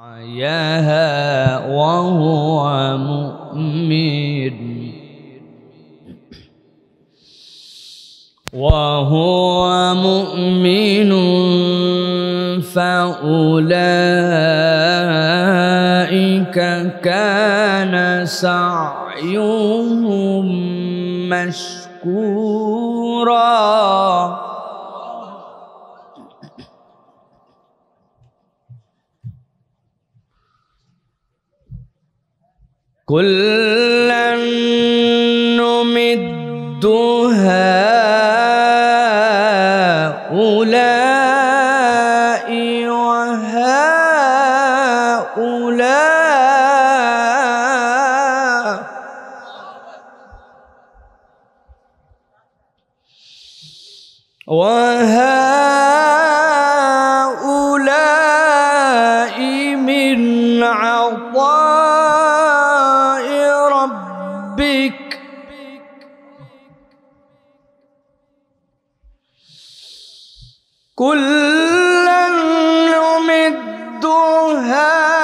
ياها وهو مؤمن فأولئك كان سعيهم مشكورا. كلا نمد هؤلاء وهؤلاء من عطاء ربك كلا نمد هؤلاء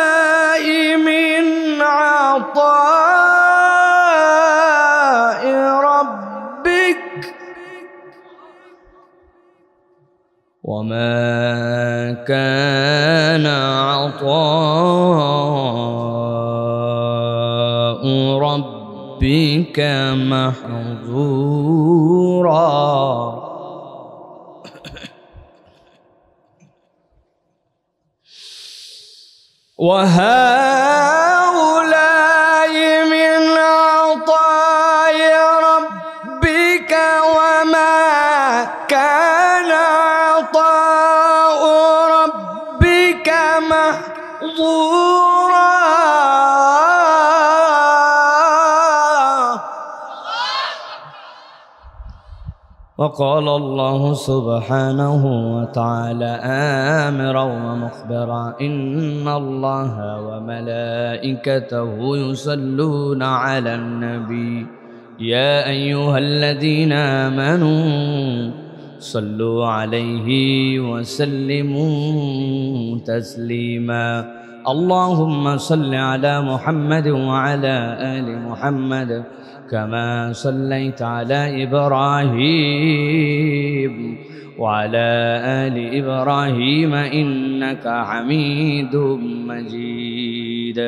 وهؤلاء من عطاء ربك وما كان عطاء ربك محظورا. وهؤلاء من عطاء ربك وما كان عطاء ربك محظورا. وقال الله سبحانه وتعالى آمرا ومخبرا إن الله وملائكته يصلون على النبي يا أيها الذين آمنوا صلوا عليه وسلموا تسليما. اللهم صل على محمد وعلى آل محمد كما صليت على إبراهيم وعلى آل إبراهيم إنك حميد مجيد.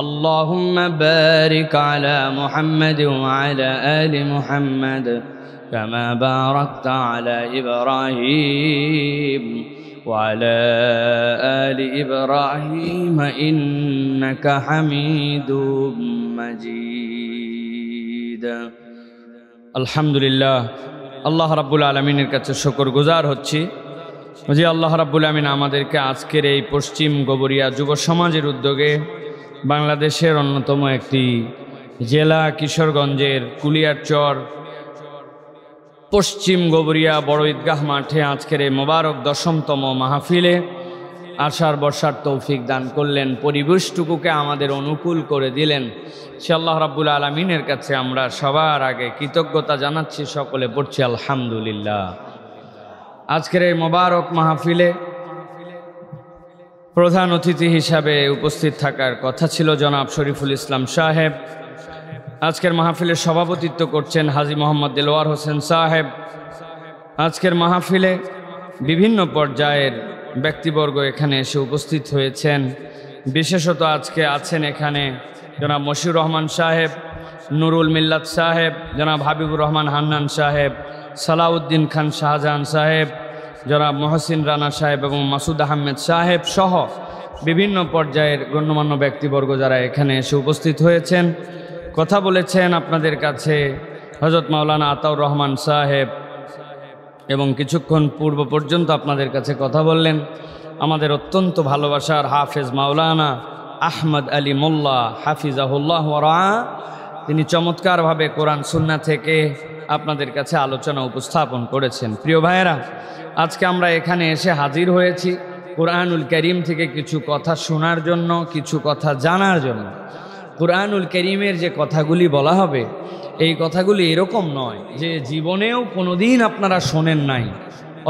اللهم بارك على محمد وعلى آل محمد كما باركت على إبراهيم وعلى آل إبراهيم إنك حميد مجيد. আলহামদুলিল্লাহ আল্লাহ রাব্বুল আলামিনের কাছে শুকরগুজার হচ্ছি যে আল্লাহ রাব্বুল আমিন আমাদেরকে আজকের এই পশ্চিম গোবরিয়া যুব সমাজের উদ্যোগে বাংলাদেশের অন্যতম একটি জেলা কিশোরগঞ্জের কুলিয়ারচর পশ্চিম গোবরিয়া বড় ঈদগাহ মাঠে আজকের এই মোবারক 10তম মাহফিলে আশার বর্ষার তৌফিক দান করলেন, পরিবেশটুকুকে আমাদের অনুকূল করে দিলেন। সে আল্লাহ রাব্বুল আলামিনের কাছে আমরা সবার আগে কৃতজ্ঞতা জানাচ্ছি, সকলে পড়ছি আলহামদুলিল্লাহ। আজকের এই মোবারক মাহফিলে প্রধান অতিথি হিসাবে উপস্থিত থাকার কথা ছিল জনাব শরীফুল ইসলাম সাহেব। আজকের মাহফিলে সভাপতিত্ব করছেন হাজী মোহাম্মদ দেলোয়ার হোসেন সাহেব। আজকের মাহফিলে বিভিন্ন পর্যায়ের ব্যক্তিবর্গ এখানে এসে উপস্থিত হয়েছেন। বিশেষত আজকে আছেন এখানে জনাব মশিউর রহমান সাহেব, নুরুল মিল্লাত সাহেব, জনাব হাবিবুর রহমান হান্নান সাহেব, সালাউদ্দিন খান শাহজাহান সাহেব, জনাব মহসিন রানা সাহেব এবং মাসুদ আহমেদ সাহেব সহ বিভিন্ন পর্যায়ের গণ্যমান্য ব্যক্তিবর্গ যারা এখানে এসে উপস্থিত হয়েছেন। কথা বলেছেন আপনাদের কাছে হযরত মাওলানা আতাউর রহমান সাহেব এবং কিছুক্ষণ পূর্ব পর্যন্ত আপনাদের কাছে কথা বললেন আমাদের অত্যন্ত ভালোবাসার হাফেজ মাওলানা আহমদ আলী মোল্লা হাফিজাহুল্লাহ ওয়া রাআ। তিনি চমৎকারভাবে কোরআন সুন্নাহ থেকে আপনাদের কাছে আলোচনা উপস্থাপন করেছেন। প্রিয় ভাইয়েরা, আজকে আমরা এখানে এসে হাজির হয়েছি কোরআনুল কারীম থেকে কিছু কথা শোনার জন্য, কিছু কথা জানার জন্য। কুরআনুল কারীমের যে কথাগুলি বলা হবে এই কথাগুলি এরকম নয় যে জীবনেও কোনোদিন আপনারা শোনেন নাই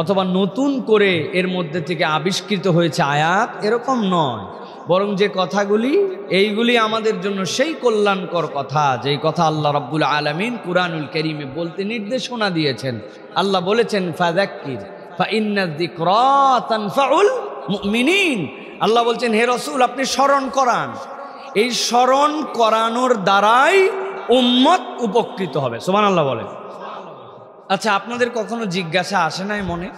অথবা নতুন করে এর মধ্যে থেকে আবিষ্কৃত হয়েছে আয়াত, এরকম নয়। বরং যে কথাগুলি এইগুলি আমাদের জন্য সেই কল্যাণকর কথা, যেই কথা আল্লাহ রাব্বুল আলামিন কুরআনুল কারীমে বলতে নির্দেশনা দিয়েছেন। আল্লাহ বলেছেন ফাযাক্কির ফাইন্নায যিকরা তানফাউল মুমিনিন। আল্লাহ বলছেন হে রাসূল আপনি স্মরণ করান, এই স্মরণ করানোর দ্বারাই উম্মত উপকৃত হবে। সুবহানাল্লাহ বলেন। আচ্ছা, আপনাদের কখনো জিজ্ঞাসা আসে নাই মনে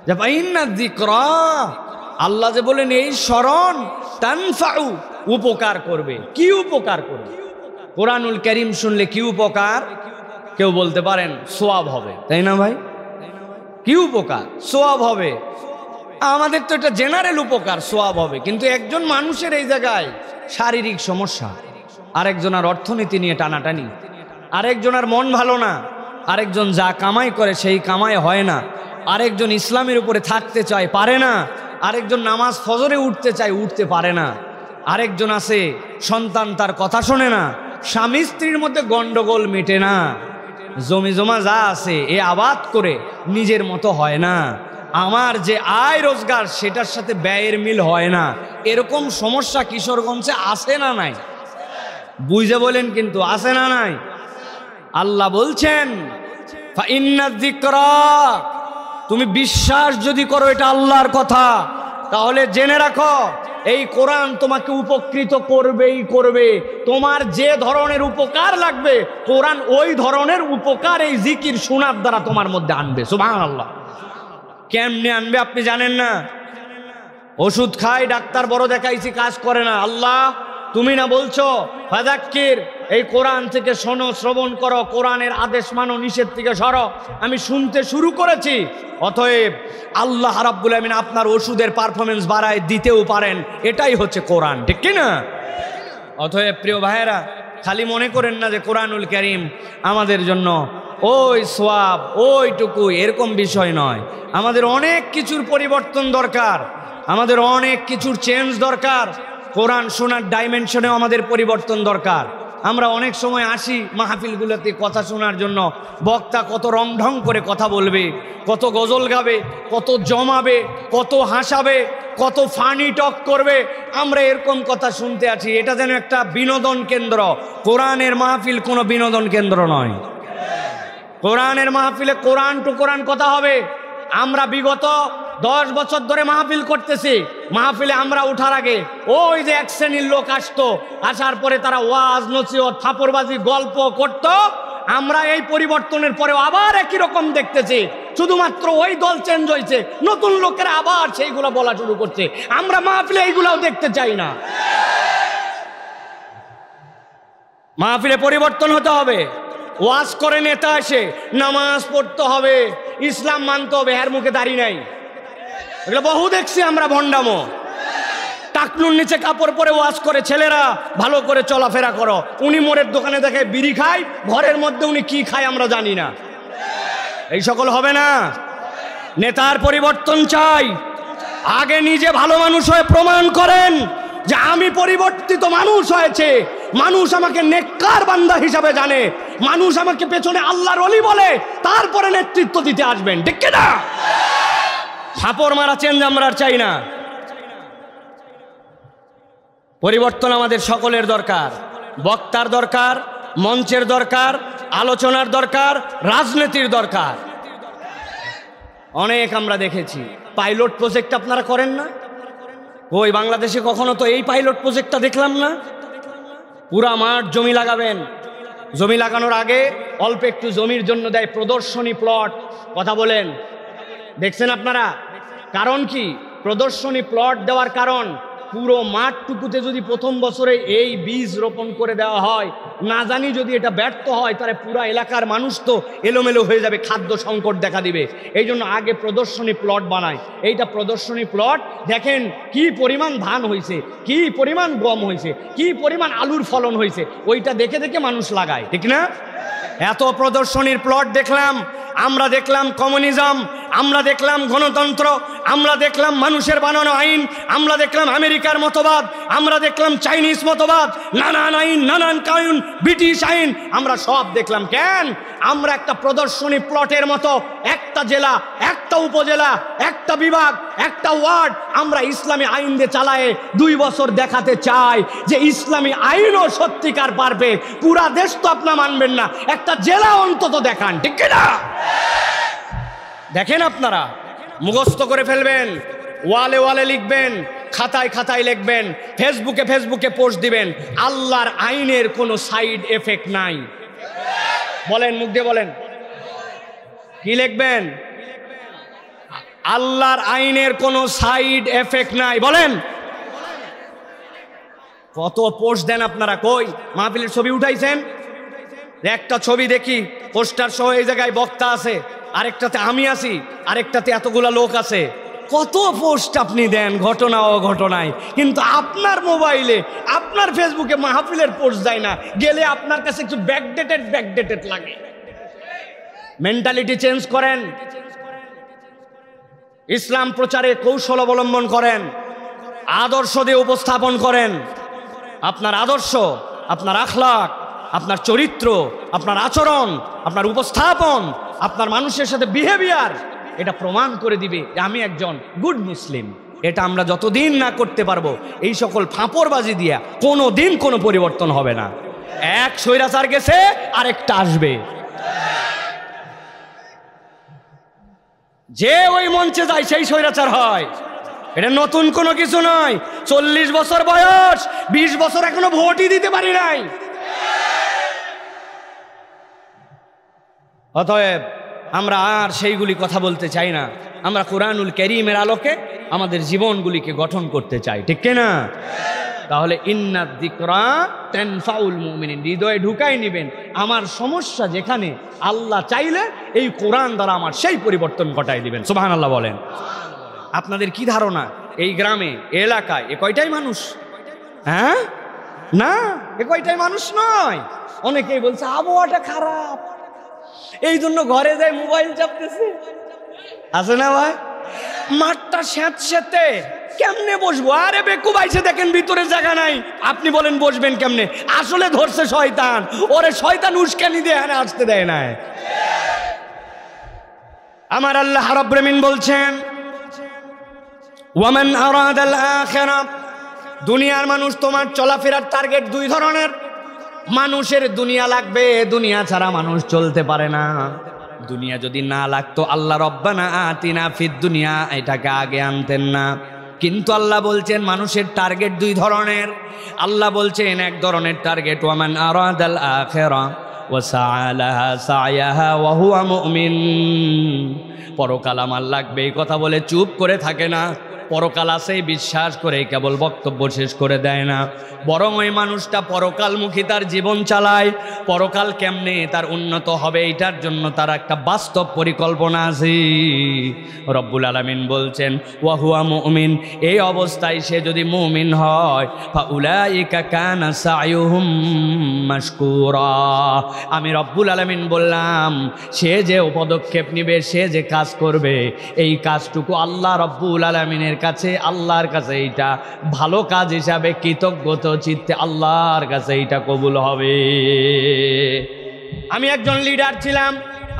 যে ফাইন্নায যিকরা, আল্লাহ যে বলেন এই স্মরণ তানফাউ, উপকার করবে। কি উপকার করবে? কুরআনুল কারীম শুনলে কি উপকার? কেউ বলতে পারেন সওয়াব হবে, তাই না ভাই? কি উপকার? সওয়াব হবে। আমাদের তো এটা জেনারেল উপকার, সওয়াব হবে। কিন্তু একজন মানুষের এই জায়গায় শারীরিক সমস্যা, আরেকজনের অর্থনীতি নিয়ে টানাটানি, আরেকজনের মন ভালো না, আরেকজন যা কামাই করে সেই কামাই হয় না, আরেকজন ইসলামের উপরে থাকতে চায় পারে না, আরেকজন নামাজ ফজরে উঠতে চায় উঠতে পারে না, আরেকজন আছে সন্তান তার কথা শোনে না, স্বামী স্ত্রীর মধ্যে গন্ডগোল মেটে না, জমি জমা যা আছে এ আবাদ করে নিজের মতো হয় না, আমার যে আয় রোজগার সেটার সাথে ব্যয়ের মিল হয় না। এরকম সমস্যা কিশোরগঞ্জে আছে না নাই? বুঝে বলেন কিন্তু, আছে না নাই? আল্লাহ বলছেন ফাইন্নায যিকরা, তুমি বিশ্বাস যদি করো এটা আল্লাহর কথা, তাহলে জেনে রাখো এই কোরআন তোমাকে উপকৃত করবেই করবে। তোমার যে ধরনের উপকার লাগবে কোরআন ওই ধরনের উপকার এই জিকির শোনার দ্বারা তোমার মধ্যে আনবে। সুবহানাল্লাহ। কেমনে আনবে আপনি জানেন না? ওষুধ খাই, ডাক্তার বড় দেখাইছি, কাজ করে না। আল্লাহ তুমি না বলছো ফাযাক্কির, এই কোরআন থেকে শোনো, শ্রবণ করো, কোরআনের আদেশ মানো, নিষেধ থেকে সরো। আমি শুনতে শুরু করেছি। অতএব আল্লাহ রাব্বুল আমিন আপনার ওষুধের পারফরমেন্স বাড়ায় দিতেও পারেন, এটাই হচ্ছে কোরআন, ঠিক কি না? অতএব প্রিয় ভাইয়েরা, খালি মনে করেন না যে কোরআনুল কারীম আমাদের জন্য ওই সওয়াব ওইটুকু, এরকম বিষয় নয়। আমাদের অনেক কিছুর পরিবর্তন দরকার, আমাদের অনেক কিছুর চেঞ্জ দরকার। কোরআন শোনার ডাইমেনশনেও আমাদের পরিবর্তন দরকার। আমরা অনেক সময় আসি মাহফিলগুলোতে কথা শোনার জন্য, বক্তা কত রংঢং করে কথা বলবে, কত গজল গাবে, কত জমাবে, কত হাসাবে, কত ফানি টক করবে। আমরা এরকম কথা শুনতে আছি, এটা যেন একটা বিনোদন কেন্দ্র। কোরআনের মাহফিল কোনো বিনোদন কেন্দ্র নয়। কোরআনের মাহফিলে কোরআন টু কোরআন কথা হবে। আমরা বিগত 10 বছর ধরে মাহফিল করতেছি। মাহফিলে আমরা উঠার আগে ওই যে এক শ্রেণীর লোক আসতো, আসার পরে তারা ওয়াজ নসিহত থাপড়বাজি গল্প করত। আমরা এই পরিবর্তনের পরেও আবার একই রকম দেখতেছি, শুধুমাত্র ওই দল চেঞ্জ হয়েছে, নতুন লোকেরা আবার সেইগুলো বলা শুরু করছে। আমরা মাহফিলে এইগুলাও দেখতে চাই না। মাহফিলে পরিবর্তন হতে হবে। ওয়াজ করে নেতা আসে, নামাজ পড়তে হবে, ইসলাম মানতে হবে, এর মুখে দাড়ি নাই। এগুলো বহু দেখছি আমরা ভণ্ডামো। টাকনুর নিচে কাপড় পরে ওয়াজ করে, ছেলেরা ভালো করে চলাফেরা করো। উনি মোড়ের দোকানে দেখে বিড়ি খায়, ঘরের মধ্যে উনি কি খায় আমরা জানি না। এই সকল হবে না। নেতার পরিবর্তন চাই। আগে নিজে ভালো মানুষ হয়ে প্রমাণ করেন যে আমি পরিবর্তিত মানুষ হয়েছে, মানুষ আমাকে নেককার বান্দা হিসাবে জানে, মানুষ আমাকে পেছনে আল্লাহর ওলি বলে, তারপরে নেতৃত্ব দিতে আসবেন, ঠিক কি না? থাপড় মারা চেঞ্জ আমরা চাই না। পরিবর্তন আমাদের সকলের দরকার। বক্তার দরকার, মঞ্চের দরকার, আলোচনার দরকার, রাজনীতির দরকার। অনেক আমরা দেখেছি পাইলট প্রজেক্ট আপনারা করেন না? ওই বাংলাদেশে কখনো তো এই পাইলট প্রজেক্টটা দেখলাম না। পুরা মাঠ জমি লাগাবেন, জমি লাগানোর আগে অল্প একটু জমির জন্য দেয় প্রদর্শনী প্লট। কথা বলেন, দেখছেন আপনারা? কারণ কি প্রদর্শনী প্লট দেওয়ার কারণ? পুরো মাঠটুকুতে যদি প্রথম বছরে এই বীজ রোপণ করে দেওয়া হয়, না জানি যদি এটা ব্যর্থ হয় তাহলে পুরা এলাকার মানুষ তো এলোমেলো হয়ে যাবে, খাদ্য সংকট দেখা দিবে। এই জন্য আগে প্রদর্শনী প্লট বানায়। এইটা প্রদর্শনী প্লট, দেখেন কি পরিমাণ ধান হয়েছে, কি পরিমাণ গম হয়েছে, কি পরিমাণ আলুর ফলন হয়েছে, ওইটা দেখে দেখে মানুষ লাগায়, ঠিক না? এত প্রদর্শনীর প্লট দেখলাম আমরা, দেখলাম কমিউনিজম আমরা দেখলাম গণতন্ত্র, আমরা দেখলাম মানুষের বানানো আইন, আমরা দেখলাম আমেরিকার মতবাদ, আমরা দেখলাম চাইনিজ মতবাদ, নানান আইন, নানান কানুন, ব্রিটিশ আইন, আমরা সব দেখলাম। কেন? আমরা একটা প্রদর্শনী প্লটের মতো একটা জেলা, একটা উপজেলা, একটা বিভাগ, একটা ওয়ার্ড আমরা ইসলামী আইন দিয়ে চালায়ে 2 বছর দেখাতে চাই যে ইসলামী আইনও সত্যিকার পারবে। পুরা দেশ তো আপনারা মানবেন না, একটা জেলা অন্তত দেখান, ঠিক না? দেখেন, আপনারা মুখস্থ করে ফেলবেন, ওয়ালে ওয়ালে লিখবেন, খাতায় খাতায় লিখবেন, ফেসবুকে ফেসবুকে পোস্ট দিবেন। আল্লাহর আইনের কোনো সাইড এফেক্ট নাই। বলেন, মুখ দিয়ে বলেন, কি লিখবেন? আল্লাহর আইনের কোনো সাইড এফেক্ট নাই। বলেন, কত পোস্ট দেন আপনারা? কই মাহফিলের ছবি উঠাইছেন? একটা ছবি দেখি পোস্টার সহ, এই জায়গায় বক্তা আছে, আরেকটাতে আমি আছি, আরেকটাতে এতগুলা লোক আছে। কত পোস্ট আপনি দেন ঘটনা ও ঘটনায়, কিন্তু আপনার মোবাইলে, আপনার ফেসবুকে মাহফিলের পোস্ট যায় না। গেলে আপনার কাছে একটু ব্যাকডেটেড লাগে। মেন্টালিটি চেঞ্জ করেন, ইসলাম প্রচারে কৌশল অবলম্বন করেন, আদর্শ দিয়ে উপস্থাপন করেন। আপনার আদর্শ, আপনার আখলাক, আপনার চরিত্র, আপনার আচরণ, আপনার উপস্থাপন, আপনার মানুষের সাথে বিহেভিয়ার, এটা প্রমাণ করে দিবে যে আমি একজন গুড মুসলিম। এটা আমরা যতদিন না করতে পারবো, এই সকল ফাঁপড়বাজি দিয়া কোনো দিন কোনো পরিবর্তন হবে না। এক স্বৈরাচার গেছে, আরেকটা আসবে। যে ওই মঞ্চে যায় সেই স্বৈরাচার হয়। এটা নতুন কোনো কিছু নয়। 40 বছর বয়স, 20 বছর এখনো ভোটই দিতে পারি নাই। অতএব আমরা আর সেইগুলি কথা বলতে চাই না। আমরা কুরআনুল কারীমের আলোকে আমাদের জীবনগুলিকে গঠন করতে চাই, ঠিক কিনা? তাহলে ইন্না যিকরা তানফাউল মুমিনিন, হৃদয়ে ঢুকাই নেবেন। আমার সমস্যা যেখানে, আল্লাহ চাইলে এই কোরআন দ্বারা আমার সেই পরিবর্তন ঘটাই দিবেন। সুবহানাল্লাহ বলেন। আপনাদের কি ধারণা এই গ্রামে, এলাকায় এ কয়টাই মানুষ? হ্যাঁ, না, এ কয়টাই মানুষ নয়। অনেকেই বলছে আবহাওয়াটা খারাপ, এই জন্য ঘরে যাই মোবাইল চাপতেছে, আছে না ভাই? মাঠটা স্যাঁতস্যাঁতে, কেমনে বসবো? আরে বেকুব আইছে দেখেন ভিতরে জায়গা নাই, আপনি বলেন বসবেন কেমনে? আসলে ধরছে শয়তান, ওরে শয়তান উস্কানি দিয়ে এখানে আসতে দেয় না। আমার আল্লাহ রাব্বুল আমিন বলছেন, ওয়ামান আরাদাল আখিরা, দুনিয়ার মানুষ, তোমার চলাফেরার টার্গেট 2 ধরনের। মানুষের দুনিয়া লাগবে, দুনিয়া ছাড়া মানুষ চলতে পারে না। দুনিয়া যদি না লাগতো আল্লাহ রব্বানা আতিনা ফিদ দুনিয়া এটাকে আগে আনতেন না। কিন্তু আল্লাহ বলছেন মানুষের টার্গেট 2 ধরনের। আল্লাহ বলছেন এক ধরনের টার্গেট, ওয়ামান আরাদাল আখিরা ওয়া সাআলাহা সায়াহা ওয়া হুয়া মুমিন। পরকাল আমার লাগবে এই কথা বলে চুপ করে থাকে না, পরকাল আছে বিশ্বাস করে কেবল বক্তব্য শেষ করে দেয় না, বরং ওই মানুষটা পরকালমুখী তার জীবন চালায়। পরকাল কেমনে তার উন্নত হবে এটার জন্য তার একটা বাস্তব পরিকল্পনা আছে। রব্বুল আলামিন বলছেন ওয়া হুয়া মুমিন, এই অবস্থায় সে যদি মুমিন হয়, ফাউলাইকা কানা সায়ুহুম মাশকুরা, আমি রব্বুল আলামিন বললাম সে যে পদক্ষেপ নিবে, সে যে কাজ করবে, এই কাজটুকু আল্লাহ রব্বুল আলামিনের কাছে, আল্লাহর কাছে এইটা ভালো কাজ হিসাবে কৃতজ্ঞতা চিত্তে আল্লাহর কাছে এইটা কবুল হবে। আমি একজন লিডার ছিলাম,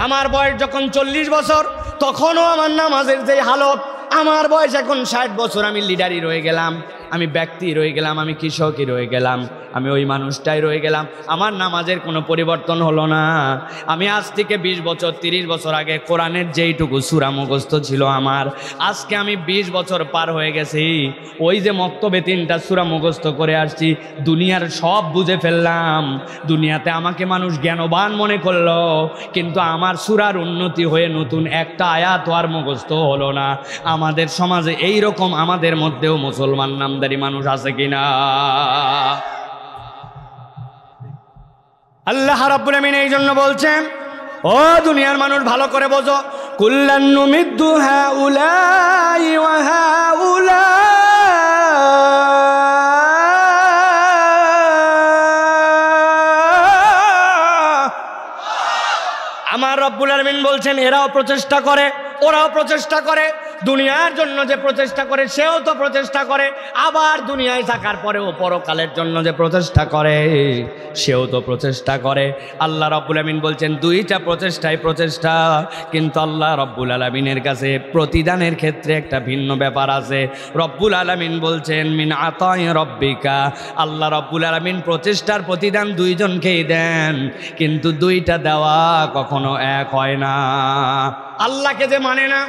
আমার বয়স যখন 40 বছর, তখনও আমার নামাজের যে হালত, আমার বয়স এখন 60 বছর, আমি লিডারই রয়ে গেলাম, আমি ব্যক্তি রয়ে গেলাম, আমি কৃষকই রয়ে গেলাম, আমি ওই মানুষটাই রয়ে গেলাম। আমার নামাজের কোনো পরিবর্তন হলো না। আমি আজ থেকে 20 বছর 30 বছর আগে কোরআনের যেইটুকু সূরা মুখস্থ ছিল আমার, আজকে আমি 20 বছর পার হয়ে গেছি, ওই যে মক্তবে 3টা সূরা মুখস্থ করে আসছি, দুনিয়ার সব বুঝে ফেললাম। দুনিয়াতে আমাকে মানুষ জ্ঞানবান মনে করলো, কিন্তু আমার সূরার উন্নতি হয়ে নতুন একটা আয়াত আর মুখস্থ হলো না। আমাদের সমাজে এই রকম আমাদের মধ্যেও মুসলমান নামদারি মানুষ আছে কিনা? আল্লাহ রাব্বুল আমিন এই জন্য বলছেন, ও দুনিয়ার মানুষ ভালো করে বোঝো, কুল্লান নুমিদ্দু হাউলাই ওয়া হাউলা, আমার রব্বুল আলামিন বলছেন এরাও প্রচেষ্টা করে, ওরাও প্রচেষ্টা করে, দুনিয়ার জন্য যে প্রচেষ্টা করে সেও তো প্রচেষ্টা করে, আবার দুনিয়ায় থাকার পরেও পরকালের জন্য যে প্রচেষ্টা করে সেও তো প্রচেষ্টা করে। আল্লাহ রাব্বুল আলামিন বলছেন দুইটা প্রচেষ্টাই প্রচেষ্টা, কিন্তু আল্লাহ রাব্বুল আলামিনের কাছে প্রতিদানের ক্ষেত্রে একটা ভিন্ন ব্যাপার আছে। রব্বুল আলামিন বলছেন মিন আতাই রব্বিকা, আল্লাহ রাব্বুল আলামিন প্রচেষ্টার প্রতিদান দুইজনকেই দেন, কিন্তু দুইটা দেওয়া কখনো এক হয় না। আল্লাহকে যে মানে না,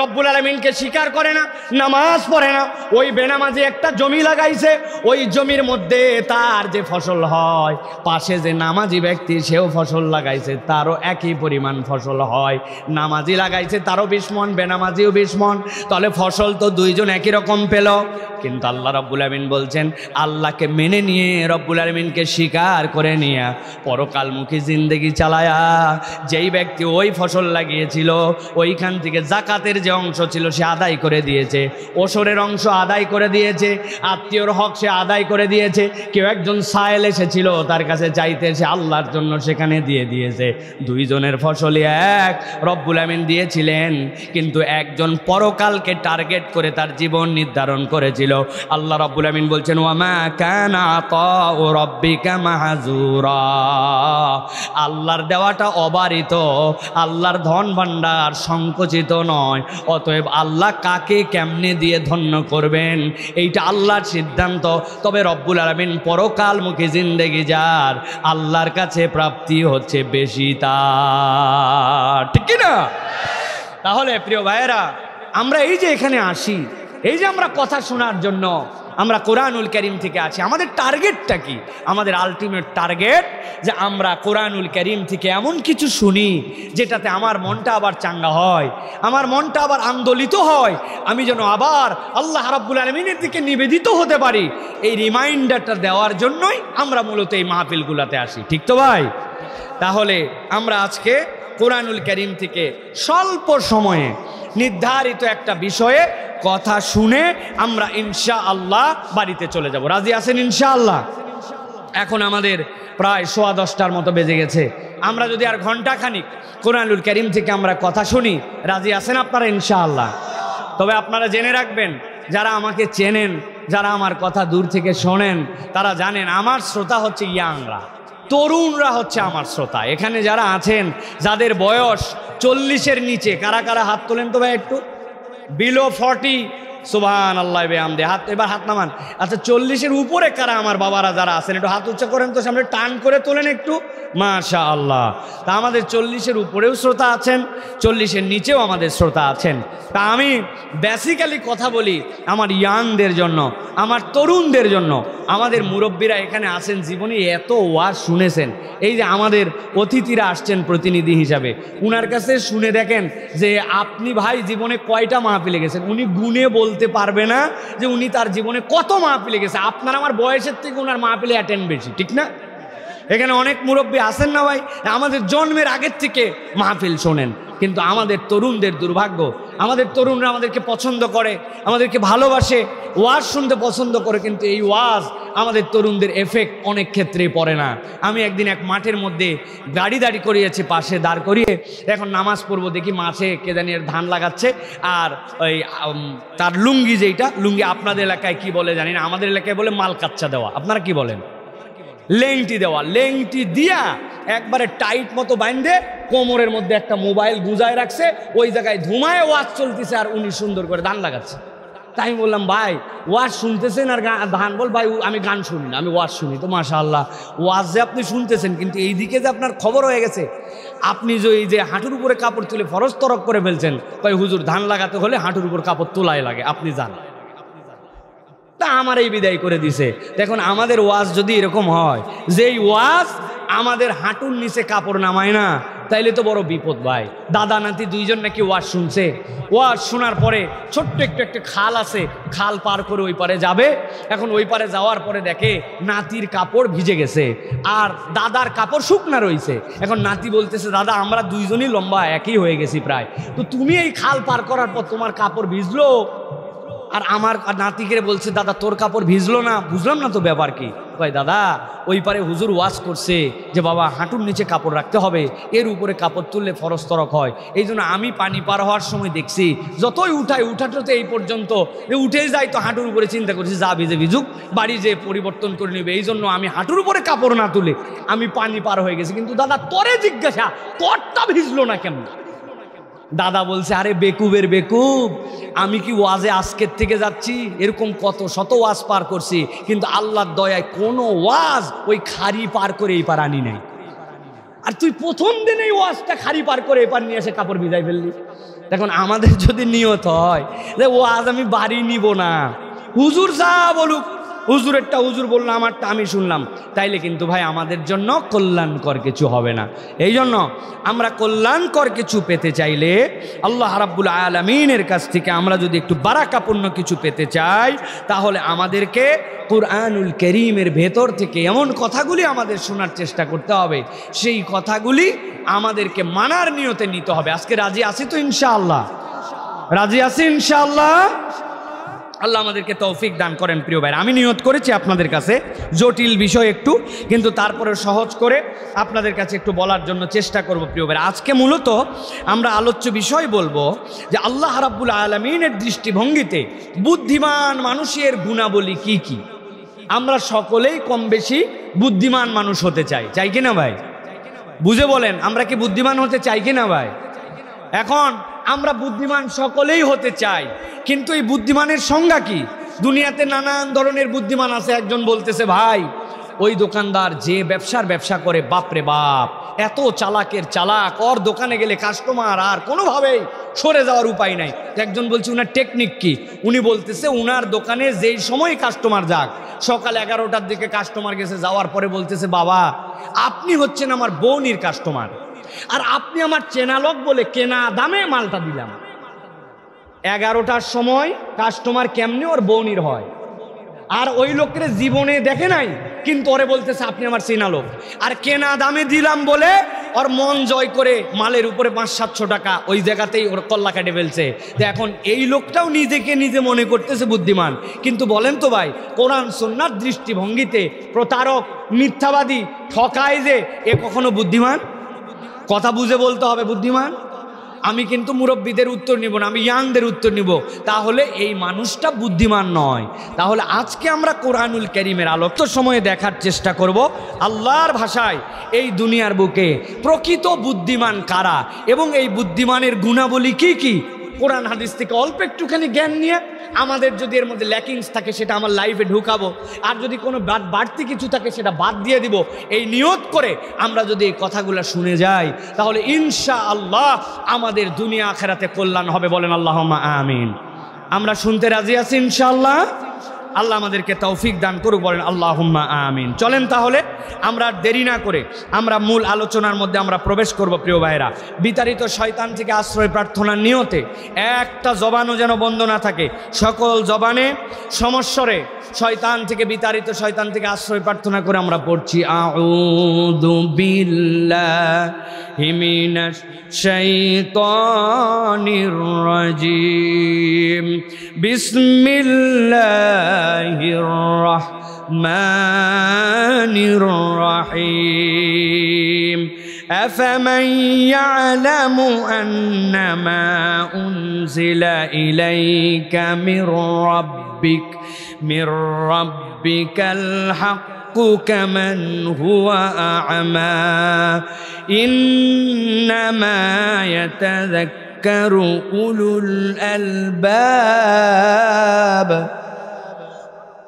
রব্বুল আলামিনকে স্বীকার করে না, নামাজ পড়ে না, ওই বেনামাজি একটা জমি লাগাইছে, ওই জমির মধ্যে তার যে ফসল হয়, পাশে যে নামাজি ব্যক্তি সেও ফসল লাগাইছে, তারও একই পরিমাণ ফসল হয়। নামাজি লাগাইছে তারও 20 মণ, বেনামাজিও 20 মণ, তাহলে ফসল তো দুইজন একই রকম পেল। কিন্তু আল্লাহ রাব্বুল আলামিন বলছেন আল্লাহকে মেনে নিয়ে, রব্বুল আলামিনকে স্বীকার করে নিয়ে পরকালমুখী জিন্দেগি চালায়া যেই ব্যক্তি ওই ফসল লাগিয়েছিল ওইখান থেকে জাকাতের যে অংশ ছিল সে আদায় করে দিয়েছে, ওসরের অংশ আদায় করে দিয়েছে, আত্মীয়র হক সে আদায় করে দিয়েছে, কেউ একজন সায়েল এসেছিল তার কাছে চাইতে সে আল্লাহর জন্য সেখানে দিয়ে দিয়েছে। দুইজনের ফসলই এক, রব্বুল আমিন দিয়েছিলেন, কিন্তু একজন পরকালকে টার্গেট করে তার জীবন নির্ধারণ করেছিল। আল্লাহ রব্বুল আমিন বলছেন ওয়ামা কানা আতাউ রাব্বিকা মাহজুরা, আল্লাহর দেওয়াটা অবারিত, আল্লাহর ধন ভাণ্ডার সংকুচিত নয়। অতএব আল্লাহ কাকে কেমনে দিয়ে ধন্য করবেন এইটা আল্লাহর সিদ্ধান্ত। তবে রব্বুল আলামিন পরকালমুখী জিন্দেগি যার, আল্লাহর কাছে প্রাপ্তি হচ্ছে বেশি তার, ঠিক কি না? তাহলে প্রিয় ভাইয়েরা, আমরা এই যে এখানে আসি, এই যে আমরা কথা শোনার জন্য আমরা কোরআনুল কারীম থেকে আছি, আমাদের টার্গেটটা কি? আমাদের আলটিমেট টার্গেট যে আমরা কোরআনুল কারীম থেকে এমন কিছু শুনি যেটাতে আমার মনটা আবার চাঙ্গা হয়, আমার মনটা আবার আন্দোলিত হয়, আমি যেন আবার আল্লাহ রাব্বুল আলামিনের দিকে নিবেদিত হতে পারি। এই রিমাইন্ডারটা দেওয়ার জন্যই আমরা মূলত এই মাহফিলগুলোতে আসি, ঠিক তো ভাই? তাহলে আমরা আজকে কোরআনুল কারীম থেকে স্বল্প সময়ে নির্ধারিত একটা বিষয়ে কথা শুনে আমরা ইনশাআল্লাহ বাড়িতে চলে যাব। রাজি আছেন ইনশাআল্লাহ? এখন আমাদের প্রায় 10:15 মতো বেজে গেছে। আমরা যদি আর ঘন্টাখানিক কোরআনুল কারীম থেকে আমরা কথা শুনি, রাজি আছেন আপনারা ইনশাআল্লাহ? তবে আপনারা জেনে রাখবেন, যারা আমাকে চেনেন, যারা আমার কথা দূর থেকে শোনেন, তারা জানেন আমার শ্রোতা হচ্ছে ইয়াংরা, তরুণরা হচ্ছে আমার শ্রোতা। এখানে যারা আছেন যাদের বয়স 40-এর নিচে, কারা কারা হাত তোলেন তো ভাই একটু? বিলো 40, সুবহানাল্লাহ বিহামদি, হাত এবার হাত নামান। আচ্ছা 40-এর উপরে কারা আমার বাবারা যারা আছেন একটু হাত উচ্চ করেন তো, সামনে টান করে তোলেন একটু, মাশাআল্লাহ। তা আমাদের 40-এর উপরেও শ্রোতা আছেন, 40-এর নিচেও আমাদের শ্রোতা আছেন। তা আমি বেসিক্যালি কথা বলি আমার ইয়াংদের জন্য, আমার তরুণদের জন্য। আমাদের মুরব্বীরা এখানে আছেন, জীবনে এত ওয়াজ শুনেছেন। এই যে আমাদের অতিথিরা আসছেন প্রতিনিধি হিসাবে, উনার কাছে শুনে দেখেন যে আপনি ভাই জীবনে কয়টা মাহফিলে গেছেন। উনি গুণে বলতে পারবে না যে উনি তার জীবনে কত মাহফিলে গেছে। আপনার আমার বয়সের থেকে ওনার মাহফিলে অ্যাটেন্ড বেশি, ঠিক না? এখানে অনেক মুরব্বী আছেন না ভাই, আমাদের জন্মের আগের থেকে মাহফিল শোনেন। কিন্তু আমাদের তরুণদের দুর্ভাগ্য, আমাদের তরুণরা আমাদেরকে পছন্দ করে, আমাদেরকে ভালোবাসে, ওয়াজ শুনতে পছন্দ করে, কিন্তু এই ওয়াজ আমাদের তরুণদের এফেক্ট অনেক ক্ষেত্রেই পড়ে না। আমি একদিন এক মাঠের মধ্যে গাড়ি দাঁড়ি করিয়েছি, পাশে দাঁড় করিয়ে এখন নামাজ পড়বো, দেখি মাঠে কে জানি ধান লাগাচ্ছে, আর ওই তার লুঙ্গি, যেইটা লুঙ্গি আপনাদের এলাকায় কি বলে জানি না, আমাদের এলাকায় বলে মাল কাচ্চা দেওয়া, আপনারা কি বলেন? লেংটি দেওয়া, লেংটি দিয়া একবারে টাইট মতো বাইন্ধে কোমরের মধ্যে একটা মোবাইল গুজায় রাখছে, ওই জায়গায় ধুমায় ওয়াজ চলতেছে আর উনি সুন্দর করে ধান লাগাচ্ছে। তাই আমি বললাম ভাই ওয়াজ শুনতেছেন আর ধান? বল ভাই আমি গান শুনি না, আমি ওয়াজ শুনি। তো মাশাআল্লাহ, ওয়াজ যে আপনি শুনতেছেন, কিন্তু এই দিকে যে আপনার খবর হয়ে গেছে, আপনি যে এই যে হাঁটুর উপরে কাপড় তুলে ফরজ তরক করে ফেলছেন, ভাই হুজুর ধান লাগাতে হলে হাঁটুর উপর কাপড় তোলাই লাগে, আপনি জান। তা আমার এই বিদায় করে দিছে। দেখুন আমাদের ওয়াজ যদি এরকম হয় যে এই ওয়াজ আমাদের হাঁটুর নিচে কাপড় নামায় না, তাইলে তো বড় বিপদ ভাই। দাদা নাতি দুইজন নাকি ওয়াজ শুনছে, ওয়াজ শোনার পরে ছোট্ট একটা খাল আছে, খাল পার করে ওই পারে যাবে। এখন ওই পারে যাওয়ার পরে দেখে নাতির কাপড় ভিজে গেছে আর দাদার কাপড় শুকনা রয়েছে। এখন নাতি বলতেছে দাদা আমরা দুইজনই লম্বা একই হয়ে গেছি প্রায়, তো তুমি এই খাল পার করার পর তোমার কাপড় ভিজলো, আর আমার নাতিকে বলছে দাদা তোর কাপড় ভিজলো না। বুঝলাম না তো ব্যাপার কি। কয় দাদা ওই পারে হুজুর ওয়াজ করছে যে বাবা হাঁটুর নিচে কাপড় রাখতে হবে, এর উপরে কাপড় তুললে ফরজ তরক হয়। এই জন্য আমি পানি পার হওয়ার সময় দেখছি যতই উঠাতে এই পর্যন্ত উঠেই যায়, তো হাঁটুর উপরে চিন্তা করছি যা ভিজে ভিজুক, বাড়ি যে পরিবর্তন করে নেবে, এই জন্য আমি হাঁটুর উপরে কাপড় না তুলে আমি পানি পার হয়ে গেছি। কিন্তু দাদা তোরে জিজ্ঞাসা, তোরটা ভিজলো না কেমন? দাদা বলছে আরে বেকুবের বেকুব, আমি কি ওয়াজে আজকের থেকে যাচ্ছি? এরকম কত শত ওয়াজ পার করছি, কিন্তু আল্লাহর দয়ায় কোনো ওয়াজ ওই খাড়ি পার করে এই পার আনি নাই। আর তুই প্রথম দিনেই ওয়াজটা খাড়ি পার করে এপার নিয়ে এসে কাপড় ভিজাই ফেললি। দেখুন আমাদের যদি নিয়ত হয় যে ওয়াজ আমি বাড়ি নিব না, হুজুর যা বলুক, হুজুরেরটা হুজুর বললো, আমারটা আমি শুনলাম, তাইলে কিন্তু ভাই আমাদের জন্য কল্যাণকর কিছু হবে না। এই জন্য আমরা কল্যাণকর কিছু পেতে চাইলে আল্লাহ রাব্বুল আলামিনের কাছ থেকে আমরা যদি একটু বারাকাপূর্ণ কিছু পেতে চাই, তাহলে আমাদেরকে কুরআনুল কারীমের ভেতর থেকে এমন কথাগুলি আমাদের শোনার চেষ্টা করতে হবে, সেই কথাগুলি আমাদেরকে মানার নিয়তে নিতে হবে। আজকে রাজি আছি তো ইনশাআল্লাহ? রাজি আছি ইনশাআল্লাহ? আল্লাহ আমাদেরকে তৌফিক দান করেন। প্রিয় ভাইরা, আমি নিয়ত করেছি আপনাদের কাছে জটিল বিষয় একটু, কিন্তু তারপরে সহজ করে আপনাদের কাছে একটু বলার জন্য চেষ্টা করব। প্রিয় ভাইরা, আজকে মূলত আমরা আলোচ্য বিষয় বলবো যে আল্লাহ রাব্বুল আলামিনের দৃষ্টিভঙ্গিতে বুদ্ধিমান মানুষের গুণাবলী কি কি। আমরা সকলেই কম বেশি বুদ্ধিমান মানুষ হতে চাই, চাই কিনা ভাই? বুঝে বলেন, আমরা কি বুদ্ধিমান হতে চাই কিনা ভাই? এখন আমরা বুদ্ধিমান সকলেই হতে চাই, কিন্তু এই বুদ্ধিমানের সংজ্ঞা কি? দুনিয়াতে নানান ধরনের বুদ্ধিমান আছে। একজন বলতেছে ভাই ওই দোকানদার যে ব্যবসা করে, বাপরে বাপ এত চালাকের চালাক, ওর দোকানে গেলে কাস্টমার আর কোনোভাবেই সরে যাওয়ার উপায় নাই। একজন বলছে উনার টেকনিক কি? উনি বলতেছে উনার দোকানে যেই সময় কাস্টমার যাক, সকাল 11টার দিকে কাস্টমার গেছে, যাওয়ার পরে বলতেছে বাবা আপনি হচ্ছেন আমার বউনির কাস্টমার, আর আপনি আমার চেনা লোক বলে কেনা দামে মালটা দিলাম। 11টার সময় কাস্টমার কেমনে ওর বউনির হয়? আর ওই লোকের জীবনে দেখে নাই, কিন্তু ওরে বলতেছে আপনি আমার চেনা লোক, আর কেনা দামে দিলাম বলে ওর মন জয় করে মালের উপরে 500-700 টাকা ওই জায়গাতেই ওর কল্লা কেটে ফেলছে। তো এখন এই লোকটাও নিজেকে নিজে মনে করতেছে বুদ্ধিমান, কিন্তু বলেন তো ভাই কোরআন সুন্নাহর দৃষ্টিভঙ্গিতে প্রতারক, মিথ্যাবাদী, ঠকায় যে এ কখনো বুদ্ধিমান? কথা বুঝে বলতে হবে বুদ্ধিমান। আমি কিন্তু মুরব্বীদের উত্তর নিব না, আমি ইয়াংদের উত্তর নিব, তাহলে এই মানুষটা বুদ্ধিমান নয়। তাহলে আজকে আমরা কোরআনুল কারীমের আলোচ্য সময়ে দেখার চেষ্টা করব আল্লাহর ভাষায় এই দুনিয়ার বুকে প্রকৃত বুদ্ধিমান কারা এবং এই বুদ্ধিমানের গুণাবলী কি কি। কোরআন হাদিস থেকে অল্প একটুখানি জ্ঞান নিয়ে আমাদের যদি এর মধ্যে ল্যাকিংস থাকে সেটা আমার লাইফে ঢুকাবো, আর যদি কোনো বাড়তি কিছু থাকে সেটা বাদ দিয়ে দিব। এই নিয়ত করে আমরা যদি এই কথাগুলো শুনে যাই, তাহলে ইনশাআল্লাহ আমাদের দুনিয়া আখিরাতে কল্যাণ হবে। বলেন আল্লাহুম্মা আমিন। আমরা শুনতে রাজি আছি ইনশাআল্লাহ? আল্লাহ আমাদেরকে তৌফিক দান করুক, বলেন আল্লাহুম্মা আমিন। চলেন তাহলে আমরা দেরি না করে আমরা মূল আলোচনার মধ্যে আমরা প্রবেশ করব। প্রিয় ভাইরা, বিতাড়িত শয়তান থেকে আশ্রয় প্রার্থনার নিয়তে একটা জবানও যেন বন্ধ না থাকে, সকল জবানে সমস্বরে শয়তান থেকে, বিতাড়িত শয়তান থেকে আশ্রয় প্রার্থনা করে আমরা পড়ছি আউযু বিল্লাহি মিনাশ শাইতানির রাজিম বিসমিল্লাহির রাহমানির রাহিম أفمن يعلم أنما أنزل إليك من ربك الحق كمن هو أعمى إنما يتذكر أولو الألباب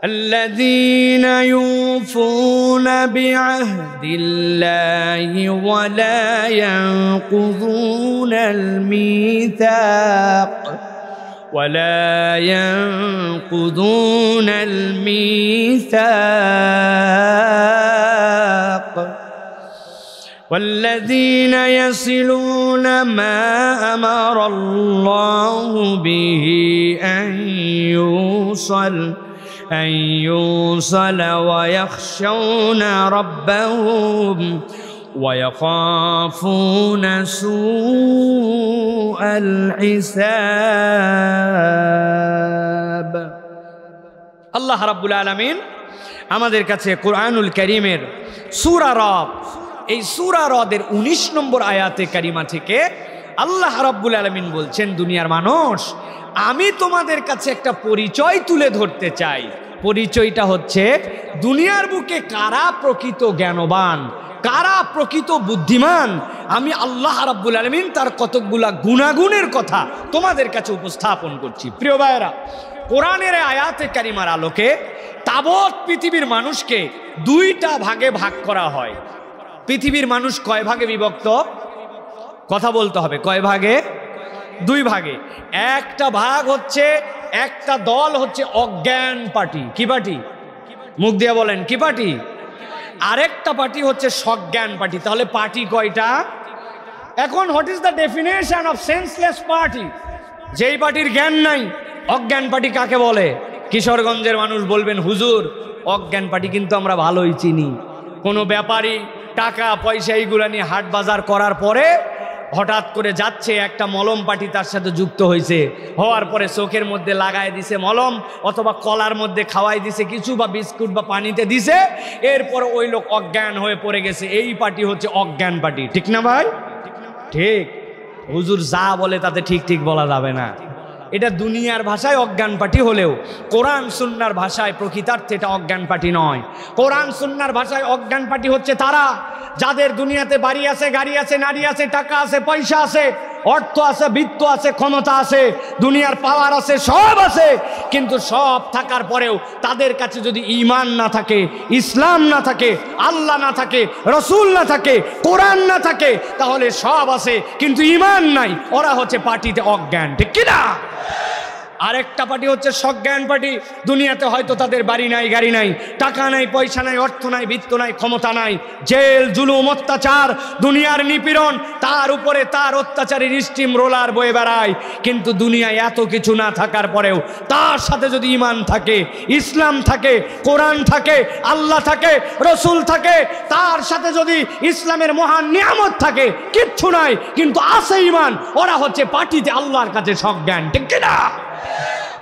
الذين يوفون بعهد الله ولا ينقضون الميثاق والذين يصلون ما أمر الله به أن يوصل ويخشون ربهم ويخافون سوء الحساب। আল্লাহ রাব্বুল আলামিন আমাদের কাছে কোরআনুল কারীমের সূরা রদ, এই সূরা রদের 19 নম্বর আয়াতে কারিমা থেকে আল্লাহ রাব্বুল আলামিন বলছেন, দুনিয়ার মানুষ, আমি তোমাদের কাছে একটা পরিচয় তুলে ধরতে চাই। পরিচয়টা হচ্ছে দুনিয়ার বুকে কারা প্রকৃত জ্ঞানবান, কারা প্রকৃত বুদ্ধিমান। আমি আল্লাহ রাব্বুল আলামিন তার কতকগুলা গুণাগুণের কথা তোমাদের কাছে উপস্থাপন করছি। প্রিয় ভাইয়েরা, কোরআনের আয়াতে কারিমার আলোকে তাবৎ পৃথিবীর মানুষকে দুইটা ভাগে ভাগ করা হয়। পৃথিবীর মানুষ কয় ভাগে বিভক্ত? কথা বলতে হবে, কয় ভাগে? দুই ভাগে। একটা ভাগ হচ্ছে, একটা দল হচ্ছে অজ্ঞান পার্টি। কি পার্টি? মুখ দিয়ে বলেন, কি পার্টি? আরেকটা পার্টি হচ্ছে সজ্ঞান পার্টি। তাহলে পার্টি কয়টা? এখন what is the definition of senseless party? যেই পার্টির জ্ঞান নাই, অজ্ঞান পার্টি কাকে বলে? কিশোরগঞ্জের মানুষ বলবেন, হুজুর অজ্ঞান পার্টি কিন্তু আমরা ভালোই চিনি। কোনো ব্যাপারী টাকা পয়সা এইগুলা নিয়ে হাট বাজার করার পরে হঠাৎ করে যাচ্ছে, একটা মলম পার্টি তার সাথে যুক্ত হয়েছে, হওয়ার পরে চোখের মধ্যে লাগায় দিছে মলম, অথবা কলার মধ্যে খাওয়াই দিছে কিছু, বা বিস্কুট বা পানিতে দিছে, এরপর ওই লোক অজ্ঞান হয়ে পড়ে গেছে। এই পার্টি হচ্ছে অজ্ঞান পার্টি। ঠিক না ভাই? ঠিক। হুজুর যা বলে তাতে ঠিক ঠিক বলা যাবে না। এটা দুনিয়ার ভাষায় অজ্ঞান পার্টি হলেও কোরআন সুন্নাহর ভাষায় প্রকৃতার্থে এটা অজ্ঞান পার্টি নয়। কোরআন সুন্নাহর ভাষায় অজ্ঞান পার্টি হচ্ছে তারা যাদের দুনিয়াতে বাড়ি আছে, গাড়ি আছে, নারী আছে, টাকা আছে, পয়সা আছে, অর্থ আছে, বিত্ত আছে, ক্ষমতা আছে, দুনিয়ার পাওয়ার আছে, সব আছে, কিন্তু সব থাকার পরেও তাদের কাছে যদি ঈমান না থাকে, ইসলাম না থাকে, আল্লাহ না থাকে, রসুল না থাকে, কোরআন না থাকে, তাহলে সব আছে কিন্তু ঈমান নাই। ওরা হচ্ছে পার্টিতে অজ্ঞান। ঠিক কিনা? আরেকটা পার্টি হচ্ছে সজ্ঞান পার্টি। দুনিয়াতে হয়তো তাদের বাড়ি নাই, গাড়ি নাই, টাকা নাই, পয়সা নাই, অর্থ নাই, বিত্ত নাই, ক্ষমতা নাই, জেল, জুলুম, অত্যাচার, দুনিয়ার নিপীড়ন, তার উপরে তার অত্যাচারী স্টিম রোলার বয়ে বেড়ায়। কিন্তু দুনিয়ায় এত কিছু না থাকার পরেও তার সাথে যদি ঈমান থাকে, ইসলাম থাকে, কোরআন থাকে, আল্লাহ থাকে, রসুল থাকে, তার সাথে যদি ইসলামের মহান নিয়ামত থাকে, কিচ্ছু নাই কিন্তু আছে ঈমান, ওরা হচ্ছে পার্টিতে আল্লাহর কাছে সজ্ঞান। ঠিক কিনা?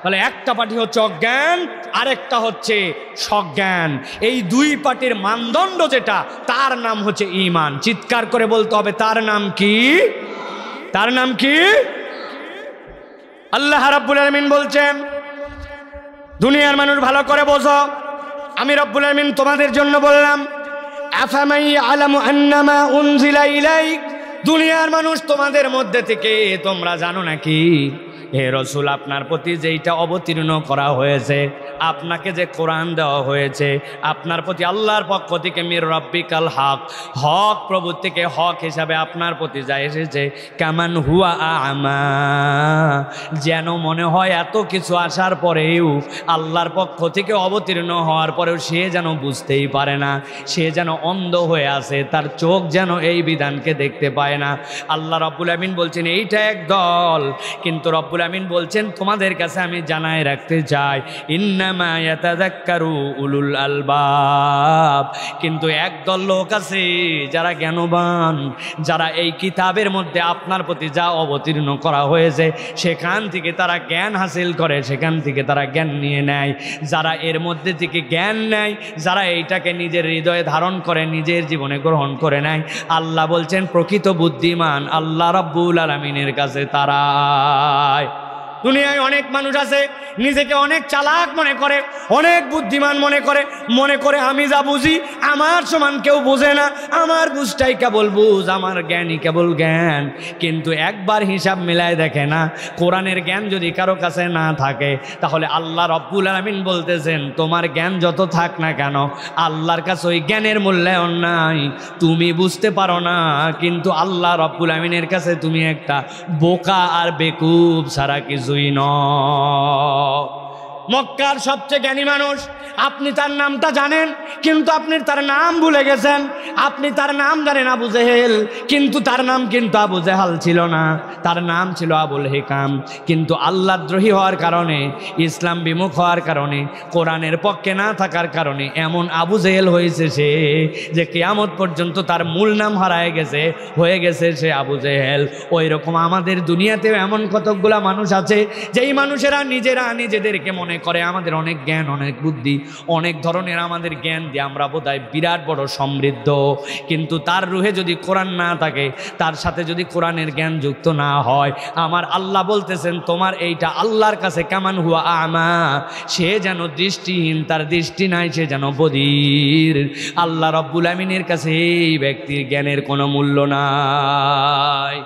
তাহলে একটা পার্টি হচ্ছে অজ্ঞান, আরেকটা হচ্ছে সজ্ঞান। এই দুই পার্টির মানদণ্ড যেটা, তার নাম হচ্ছে ঈমান। চিৎকার করে বলতে হবে, তার নাম কি? তার নাম কি? আল্লাহ রাব্বুল আলামিন বলছেন, দুনিয়ার মানুষ ভালো করে বোঝো, আমি রাব্বুল আলামিন তোমাদের জন্য বললাম, আফামাই আলামু আন্নামা উনজিলা ইলাইক, দুনিয়ার মানুষ তোমাদের মধ্যে থেকে তোমরা জানো নাকি হে রসুল, আপনার প্রতি যেইটা অবতীর্ণ করা হয়েছে, আপনাকে যে কোরআন দেওয়া হয়েছে, আপনার প্রতি আল্লাহর পক্ষ থেকে মির রব্বিকাল হক, হক প্রভু থেকে হক হিসাবে আপনার প্রতি যা এসেছে, কামান হুয়া আমা, যেন মনে হয় এত কিছু আসার পরেও, আল্লাহর পক্ষ থেকে অবতীর্ণ হওয়ার পরেও সে যেন বুঝতেই পারে না, সে যেন অন্ধ হয়ে আছে, তার চোখ যেন এই বিধানকে দেখতে পায় না। আল্লাহ রাব্বুল আমিন বলছেন এইটা এক দল, কিন্তু রাব্বুল আমিন বলছেন তোমাদের কাছে আমি জানায় রাখতে চাই, ইন্নামা ইয়াতাযাক্কারু উলুল আলবাব, কিন্তু একদল লোক আছে যারা জ্ঞানবান, যারা এই কিতাবের মধ্যে আপনার প্রতি যা অবতীর্ণ করা হয়েছে সেখান থেকে তারা জ্ঞান হাসিল করে, সেখান থেকে তারা জ্ঞান নিয়ে নেয়। যারা এর মধ্যে থেকে জ্ঞান নেয়, যারা এইটাকে নিজের হৃদয়ে ধারণ করে, নিজের জীবনে গ্রহণ করে নেয়, আল্লাহ বলছেন প্রকৃত বুদ্ধিমান আল্লাহ রাব্বুল আলামিনের কাছে তারাই। দুনিয়ায় অনেক মানুষ আছে নিজেকে অনেক চালাক মনে করে, অনেক বুদ্ধিমান মনে করে আমি যা বুঝি আমার সমান কেউ বোঝে না, আমার বুঝটাই কেবল বুঝ, আমার জ্ঞানই কেবল জ্ঞান। কিন্তু একবার হিসাব মিলায় দেখে না, কোরআনের জ্ঞান যদি কারো কাছে না থাকে, তাহলে আল্লাহ রাব্বুল আলামিন বলতেছেন তোমার জ্ঞান যত থাক না কেন, আল্লাহর কাছে ওই জ্ঞানের মূল্যায়ন নাই। তুমি বুঝতে পারো না, কিন্তু আল্লাহ রাব্বুল আলামিনের কাছে তুমি একটা বোকা আর বেকুব ছাড়া কিছুই নও। মক্কার সবচেয়ে জ্ঞানী মানুষ, আপনি তার নামটা জানেন কিন্তু আপনি তার নাম ভুলে গেছেন। আপনি তার নাম জানেন আবু জেহেল, কিন্তু তার নাম কিন্তু আবু জেহাল ছিল না, তার নাম ছিল আবুল হিকাম। কিন্তু আল্লাহদ্রোহী হওয়ার কারণে, ইসলাম বিমুখ হওয়ার কারণে, কোরআনের পক্ষে না থাকার কারণে এমন আবু জেহেল হয়েছে সে, যে কিয়ামত পর্যন্ত তার মূল নাম হারায় গেছে, হয়ে গেছে সে আবু জেহেল। ওই রকম আমাদের দুনিয়াতেও এমন কতকগুলা মানুষ আছে যেই মানুষেরা নিজেদেরকে মনে মনে করে আমাদের অনেক জ্ঞান, অনেক বুদ্ধি, অনেক ধরনের আমাদের জ্ঞান দিয়ে আমরা বোধহয় বিরাট বড় সমৃদ্ধ, কিন্তু তার রুহে যদি কোরআন না থাকে, তার সাথে যদি কোরআনের জ্ঞান যুক্ত না হয়, আমার আল্লাহ বলতেছেন তোমার এইটা আল্লাহর কাছে কামান হুয়া আমা, সে যেন দৃষ্টিহীন, তার দৃষ্টি নাই, সে যেন বধির। আল্লাহ রাব্বুল আমিনের কাছে এই ব্যক্তির জ্ঞানের কোনো মূল্য নাই।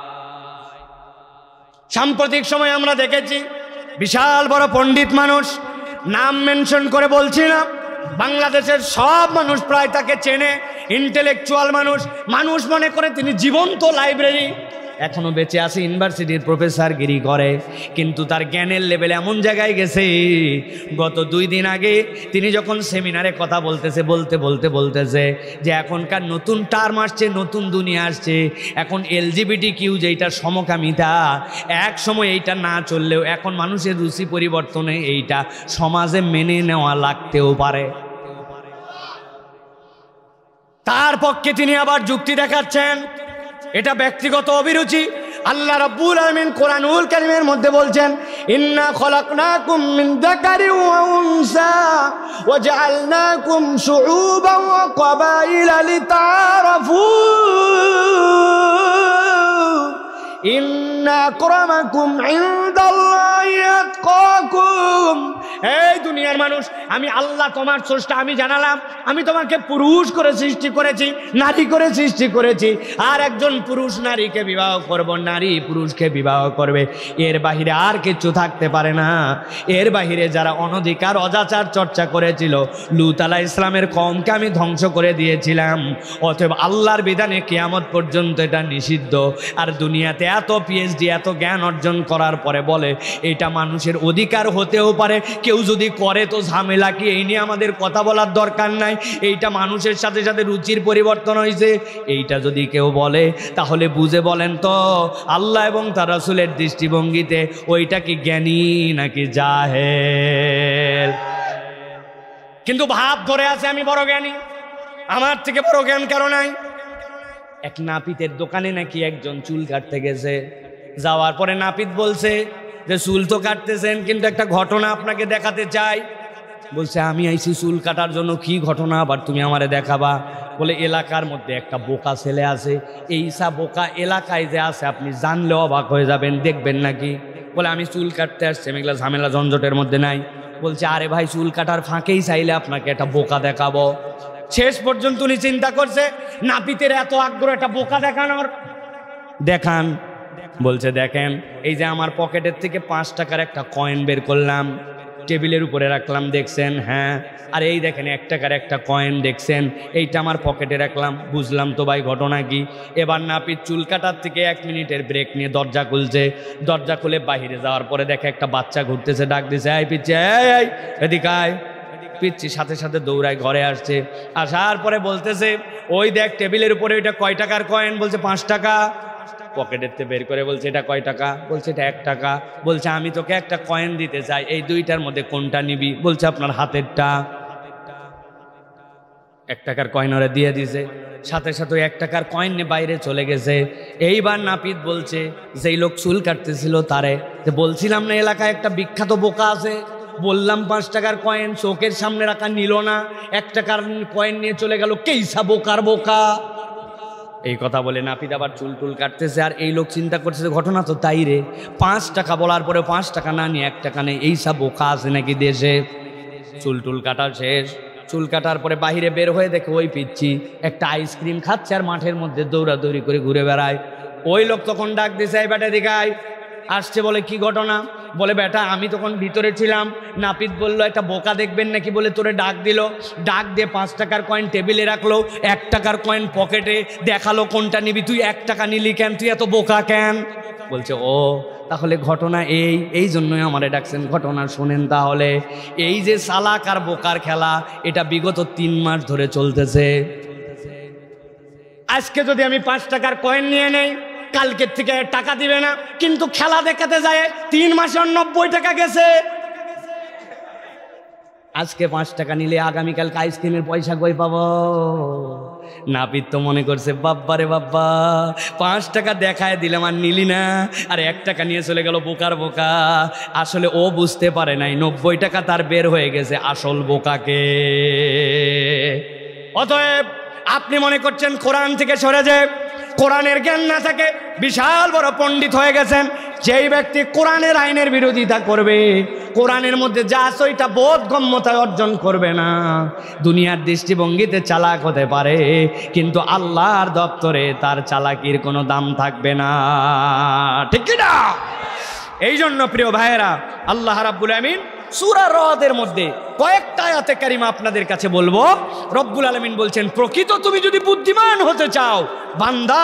সাম্প্রতিক সময় আমরা দেখেছি বিশাল বড় পণ্ডিত মানুষ, নাম মেনশন করে বলছি না, বাংলাদেশের সব মানুষ প্রায় তাকে চেনে, ইন্টেলেকচুয়াল মানুষ, মানুষ মনে করে তিনি জীবন্ত লাইব্রেরি, এখনো বেঁচে আছে, ইউনিভার্সিটির প্রফেসরগিরি করে, কিন্তু তার জ্ঞানের লেভেল এমন জায়গায় গেছে, গত 2 দিন আগে তিনি যখন সেমিনারে কথা বলতেছে যে এখনকার নতুন টার্ম আসছে, নতুন দুনিয়া আসছে, এখন LGBTQ যেইটা সমকামিতা, এক সময় এইটা না চললেও এখন মানুষের রুচি পরিবর্তনে এইটা সমাজে মেনে নেওয়া লাগতেও পারে। তার পক্ষে তিনি আবার যুক্তি দেখাচ্ছেন, এটা ব্যক্তিগত অভিরুচি। আল্লাহ রাব্বুল আলামিন কোরআনুল কারীমের মধ্যে বলছেন, ইন্না খলাকনাকুম মিন যাকারিন ওয়া উনসা ওয়া জাআলনাকুম শুউবান ওয়া ক্বাবাইলা লিতাআরাফু ইন্না আকরামাকুম ইনদাল্লাহি আতকাকুম। এই দুনিয়ার মানুষ, আমি আল্লাহ তোমার স্রষ্টা, আমি জানালাম, আমি তোমাকে পুরুষ করে সৃষ্টি করেছি, নারী করে সৃষ্টি করেছি, আর একজন পুরুষ নারীকে বিবাহ করব, নারী পুরুষকে বিবাহ করবে, এর বাহিরে আর কিছু থাকতে পারে না। এর বাহিরে যারা অনধিকার অজাচার চর্চা করেছিল, লূত আলাইহিস সালামের কওমকে আমি ধ্বংস করে দিয়েছিলাম, অতএব আল্লাহর বিধানে কিয়ামত পর্যন্ত এটা নিষিদ্ধ। আর দুনিয়াতে এত PhD, এত জ্ঞান অর্জন করার পরে বলে এটা মানুষের অধিকার হতেও পারে, কেউ যদি করে তো ঝামেলা কি, এই নিয়ে আমাদের কথা বলার দরকার নাই, এইটা মানুষের সাথে সাথে রুচির পরিবর্তন হয়েছে, এইটা যদি কেউ বলে তাহলে বুঝে বলেন তো আল্লাহ এবং তার রাসূলের দৃষ্টিভঙ্গিতে ওইটা কি জ্ঞানী নাকি জাহেল? কিন্তু ভাব ধরে আছে আমি বড় জ্ঞানী, আমার থেকে বড় জ্ঞান কারো নাই। এক নাপিতের দোকানে নাকি একজন চুল কাটতে গেছে, যাওয়ার পরে নাপিত বলছে যে চুল তো কাটতেছেন, কিন্তু একটা ঘটনা আপনাকে দেখাতে চাই। বলছে আমি আইছি চুল কাটার জন্য, কি ঘটনা আবার তুমি আমারে দেখাবা? বলে এলাকার মধ্যে একটা বোকা ছেলে আছে, এইসা বোকা এলাকায় যে আছে আপনি জানলে অবাক হয়ে যাবেন, দেখবেন নাকি? বলে আমি চুল কাটতে আসছি, আমি এগুলা ঝামেলা ঝঞ্ঝটের মধ্যে নাই। বলছে আরে ভাই, চুল কাটার ফাঁকেই চাইলে আপনাকে একটা বোকা দেখাবো। শেষ পর্যন্ত উনি চিন্তা করছে নাপিতের এত আগ্রহ একটা বোকা দেখানোর, দেখান। বলছে দেখেন, এই যে আমার পকেটের থেকে 5 টাকার একটা কয়েন বের করলাম, টেবিলের উপরে রাখলাম, দেখছেন? হ্যাঁ। আর এই দেখেন 1 টাকার একটা কয়েন, দেখছেন? এইটা আমার পকেটে রাখলাম। বুঝলাম তো ভাই, ঘটনা কি? এবার নাপিত চুল কাটার থেকে 1 মিনিটের ব্রেক নিয়ে দরজা খুলছে, দরজা খুলে বাহিরে যাওয়ার পরে দেখে একটা বাচ্চা ঘুরতেছে, ডাক দিছে, এই পিচ্ছি, এই এদিকে আয়। পিচ্ছি সাথে সাথে দৌড়ায় ঘরে আসছে, আসার পরে বলতেছে ওই দেখ টেবিলের উপরে ওইটা কয় টাকার কয়েন? বলছে 5 টাকা। পকেটের থেকে বের করে বলছে এটা কয় টাকা? বলছে এটা 1 টাকা। বলছে আমি তোকে একটা কয়েন দিতে চাই, এই দুইটার মধ্যে কোনটা নিবি? বলছে আপনার হাতেরটা। 1 টাকার কয়েন ওরা দিয়ে দিছে, সাথে সাথে 1 টাকার কয়েন নিয়ে বাইরে চলে গেছে। এইবার নাপিত বলছে যেই লোক চুল কাটতেছিল তারে, যে বলছিলাম না এলাকায় একটা বিখ্যাত বোকা আছে, বললাম 5 টাকার কয়েন, চোখের সামনে রাখা নিল না, 1 টাকার কয়েন নিয়ে চলে গেল, কেইসা বোকার বোকা। এই কথা বলে নাপিত আবার চুল টুল কাটতেছে, আর এই লোক চিন্তা করতেছে ঘটনা তো তাই রে, 5 টাকা বলার পরে 5 টাকা না নিয়ে 1 টাকা নেই, এইসব বোকা আছে নাকি দেশে? চুল টুল কাটা শেষ, চুল কাটার পরে বাহিরে বের হয়ে দেখে ওই পিচ্ছি একটা আইসক্রিম খাচ্ছে আর মাঠের মধ্যে দৌড়াদৌড়ি করে ঘুরে বেড়ায়। ওই লোক তখন ডাক দিছে, এই বেটা দিকায় আসছে। বলে কি ঘটনা? বলে বেটা আমি তখন ভিতরে ছিলাম, নাপিত বললো একটা বোকা দেখবেন নাকি বলে তোরে ডাক দিল, ডাক দিয়ে 5 টাকার কয়েন টেবিলে রাখলো, 1 টাকার কয়েন পকেটে, দেখালো কোনটা নিবি, তুই 1 টাকা নিলি কেন, তুই এত বোকা কেন? বলছে ও তাহলে ঘটনা এই জন্যই আমারে ডাকছেন। ঘটনা শোনেন তাহলে, এই যে চালাক আর বোকার খেলা, এটা বিগত 3 মাস ধরে চলতেছে। আজকে যদি আমি 5 টাকার কয়েন নিয়ে নেই, কালকের থেকে টাকা দিবে না, কিন্তু খেলা দেখাতে যায় 3 মাসে 90 টাকা গেছে। আজকে 5 টাকা নিলে আগামীকালকে আইসক্রিমের পয়সা কই পাবো? নাপিত তো মনে করছে বাব্বারে বাব্বা, 5 টাকা দেখায় দিলাম আর নিলি না, আর 1 টাকা নিয়ে চলে গেল, বোকার বোকা। আসলে ও বুঝতে পারে নাই 90 টাকা তার বের হয়ে গেছে আসল বোকাকে। অতএব আপনি মনে করছেন কোরআন থেকে সরে যে কোরআনের জ্ঞান না থাকে বিশাল বড় পণ্ডিত হয়ে গেছেন। যেই ব্যক্তি কোরআনের আইনের বিরোধিতা করবে, কোরআনের মধ্যে যা আছে ওইটা বোধগম্যতায় অর্জন করবে না, দুনিয়ার দৃষ্টিভঙ্গিতে চালাক হতে পারে, কিন্তু আল্লাহর দপ্তরে তার চালাকির কোনো দাম থাকবে না। ঠিক কি না? এই জন্য প্রিয় ভাইয়েরা, আল্লাহ রাব্বুল আমিন সূরা রদের মধ্যে কয়েকটা আয়াতে কারিমা আপনাদের কাছে বলবো। রব্বুল আলামিন বলছেন, প্রকৃত তুমি যদি বুদ্ধিমান হতে চাও বান্দা,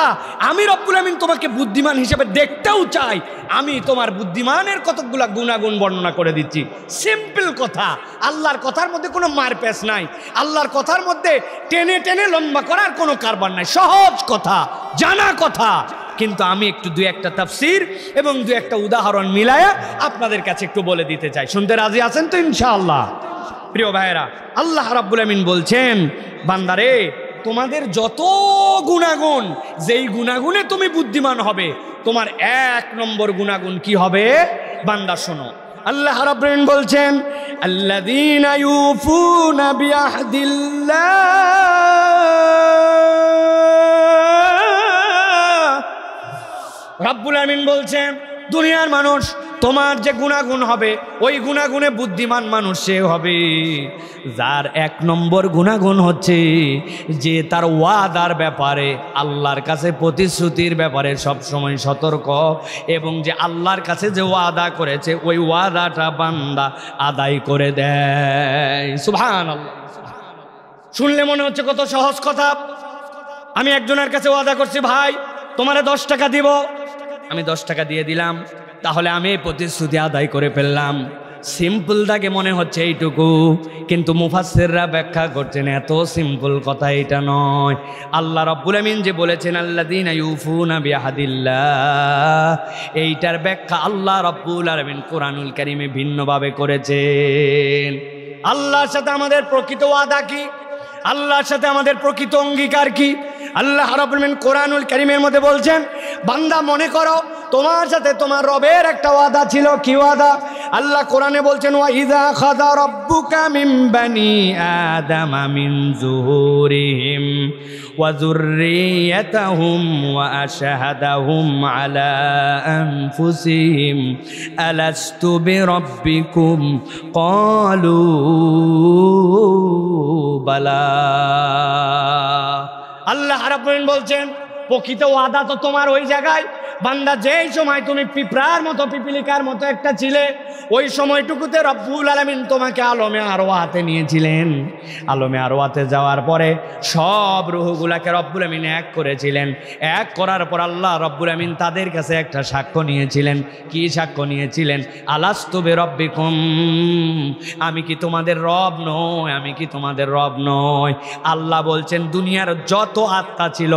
আমি রব্বুল আমিন তোমাকে বুদ্ধিমান হিসেবে দেখতেও চাই। আমি তোমার বুদ্ধিমানের কতগুলা গুণাগুণ বর্ণনা করে দিচ্ছি। সিম্পল কথা, আল্লাহর কথার মধ্যে কোনো মারপ্যাচ নাই, আল্লাহর কথার মধ্যে টেনে টেনে লম্বা করার কোনো কারবার নাই, সহজ কথা, জানা কথা। কিন্তু আমি একটু 2-1টা তাফসীর এবং 2-1টা উদাহরণ মিলায়া আপনাদের কাছে একটু বলে দিতে চাই। শুনতে রাজি আছেন তো ইনশাআল্লাহ? প্রিয় ভাইয়েরা, আল্লাহ রাব্বুল আমিন বলছেন, বান্দারে তোমাদের যত গুণাগুণ, যেই গুণাগুণে তুমি বুদ্ধিমান হবে, তোমার 1 নম্বর গুণাগুণ কি হবে? বান্দা শোনো, আল্লাহ রাব্বুল আমিন বলছেন, আল্লাযীনা ইউফুনা বিআহদিল্লাহ। রাব্বুল আমিন বলছেন, দুনিয়ার মানুষ তোমার যে গুণাগুণ হবে, ওই গুণাগুণে বুদ্ধিমান মানুষ সে হবে যার 1 নম্বর গুণাগুণ হচ্ছে যে তার ওয়াদার ব্যাপারে, আল্লাহর কাছে প্রতিশ্রুতির ব্যাপারে সবসময় সতর্ক, এবং যে আল্লাহর কাছে যে ওয়াদা করেছে ওই ওয়াদাটা বান্দা আদায় করে দেয়। সুবহানাল্লাহ। শুনলে মনে হচ্ছে কত সহজ কথা। আমি একজনের কাছে ওয়াদা করছি, ভাই তোমারে 10 টাকা দিব, আমি 10 টাকা দিয়ে দিলাম, তাহলে আমি প্রতিশ্রুতি আদায় করে ফেললাম। সিম্পল দাগে মনে হচ্ছে এইটুকু, কিন্তু মুফাসসিররা ব্যাখ্যা করছেন এত সিম্পল কথা এটা নয়। আল্লাহ রাব্বুল আমিন যে বলেছেন আল্লাযীনা ইউফুনা বিআহদিল্লাহ, এইটার ব্যাখ্যা আল্লাহ রাব্বুল আলামিন কোরআনুল কারীমে ভিন্নভাবে করেছেন। আল্লাহর সাথে আমাদের প্রকৃত ওয়াদা কি, আল্লাহর সাথে আমাদের প্রকৃত অঙ্গীকার কি? আল্লাহ রাব্বুল আমিন কোরআনুল কারীমের মধ্যে বলছেন, বান্দা মনে করো তোমার সাথে তোমার রবের একটা ওয়াদা ছিল। কি ওয়াদা? আল্লাহ কোরআনে বলছেন, ওয়া ইযা খাযা রাব্বুকা মিন বানি আদামা মিন যুহুরিহিম ওয়া যুররিয়াতাহুম ওয়া আশহাদাহুম আলা আনফুসিহিম আলাস্তু বিরাব্বিকুম ক্বালু বালা। আল্লাহ রাব্বুল আমিন বলছেন, প্রকৃত ওয়াদা তো তোমার ওই জায়গায় বান্দা যেই সময় তুমি পিঁপড়ার মতো, পিপিলিকার মতো একটা ছিলে, ওই সময়টুকুতে রব্বুল আলামিন তোমাকে আলমে আরওয়াতে নিয়েছিলেন। আলমে আরওয়াতে যাওয়ার পরে সব রূহগুলাকে রব্বুল আমিন এক করেছিলেন। এক করার পর আল্লাহ রব্বুল আমিন তাদের কাছে একটা সাক্ষ্য নিয়েছিলেন। কি সাক্ষ্য নিয়েছিলেন? আলাস্তু বিরাব্বিকুম, আমি কি তোমাদের রব নই? আমি কি তোমাদের রব নই? আল্লাহ বলছেন, দুনিয়ার যত আত্মা ছিল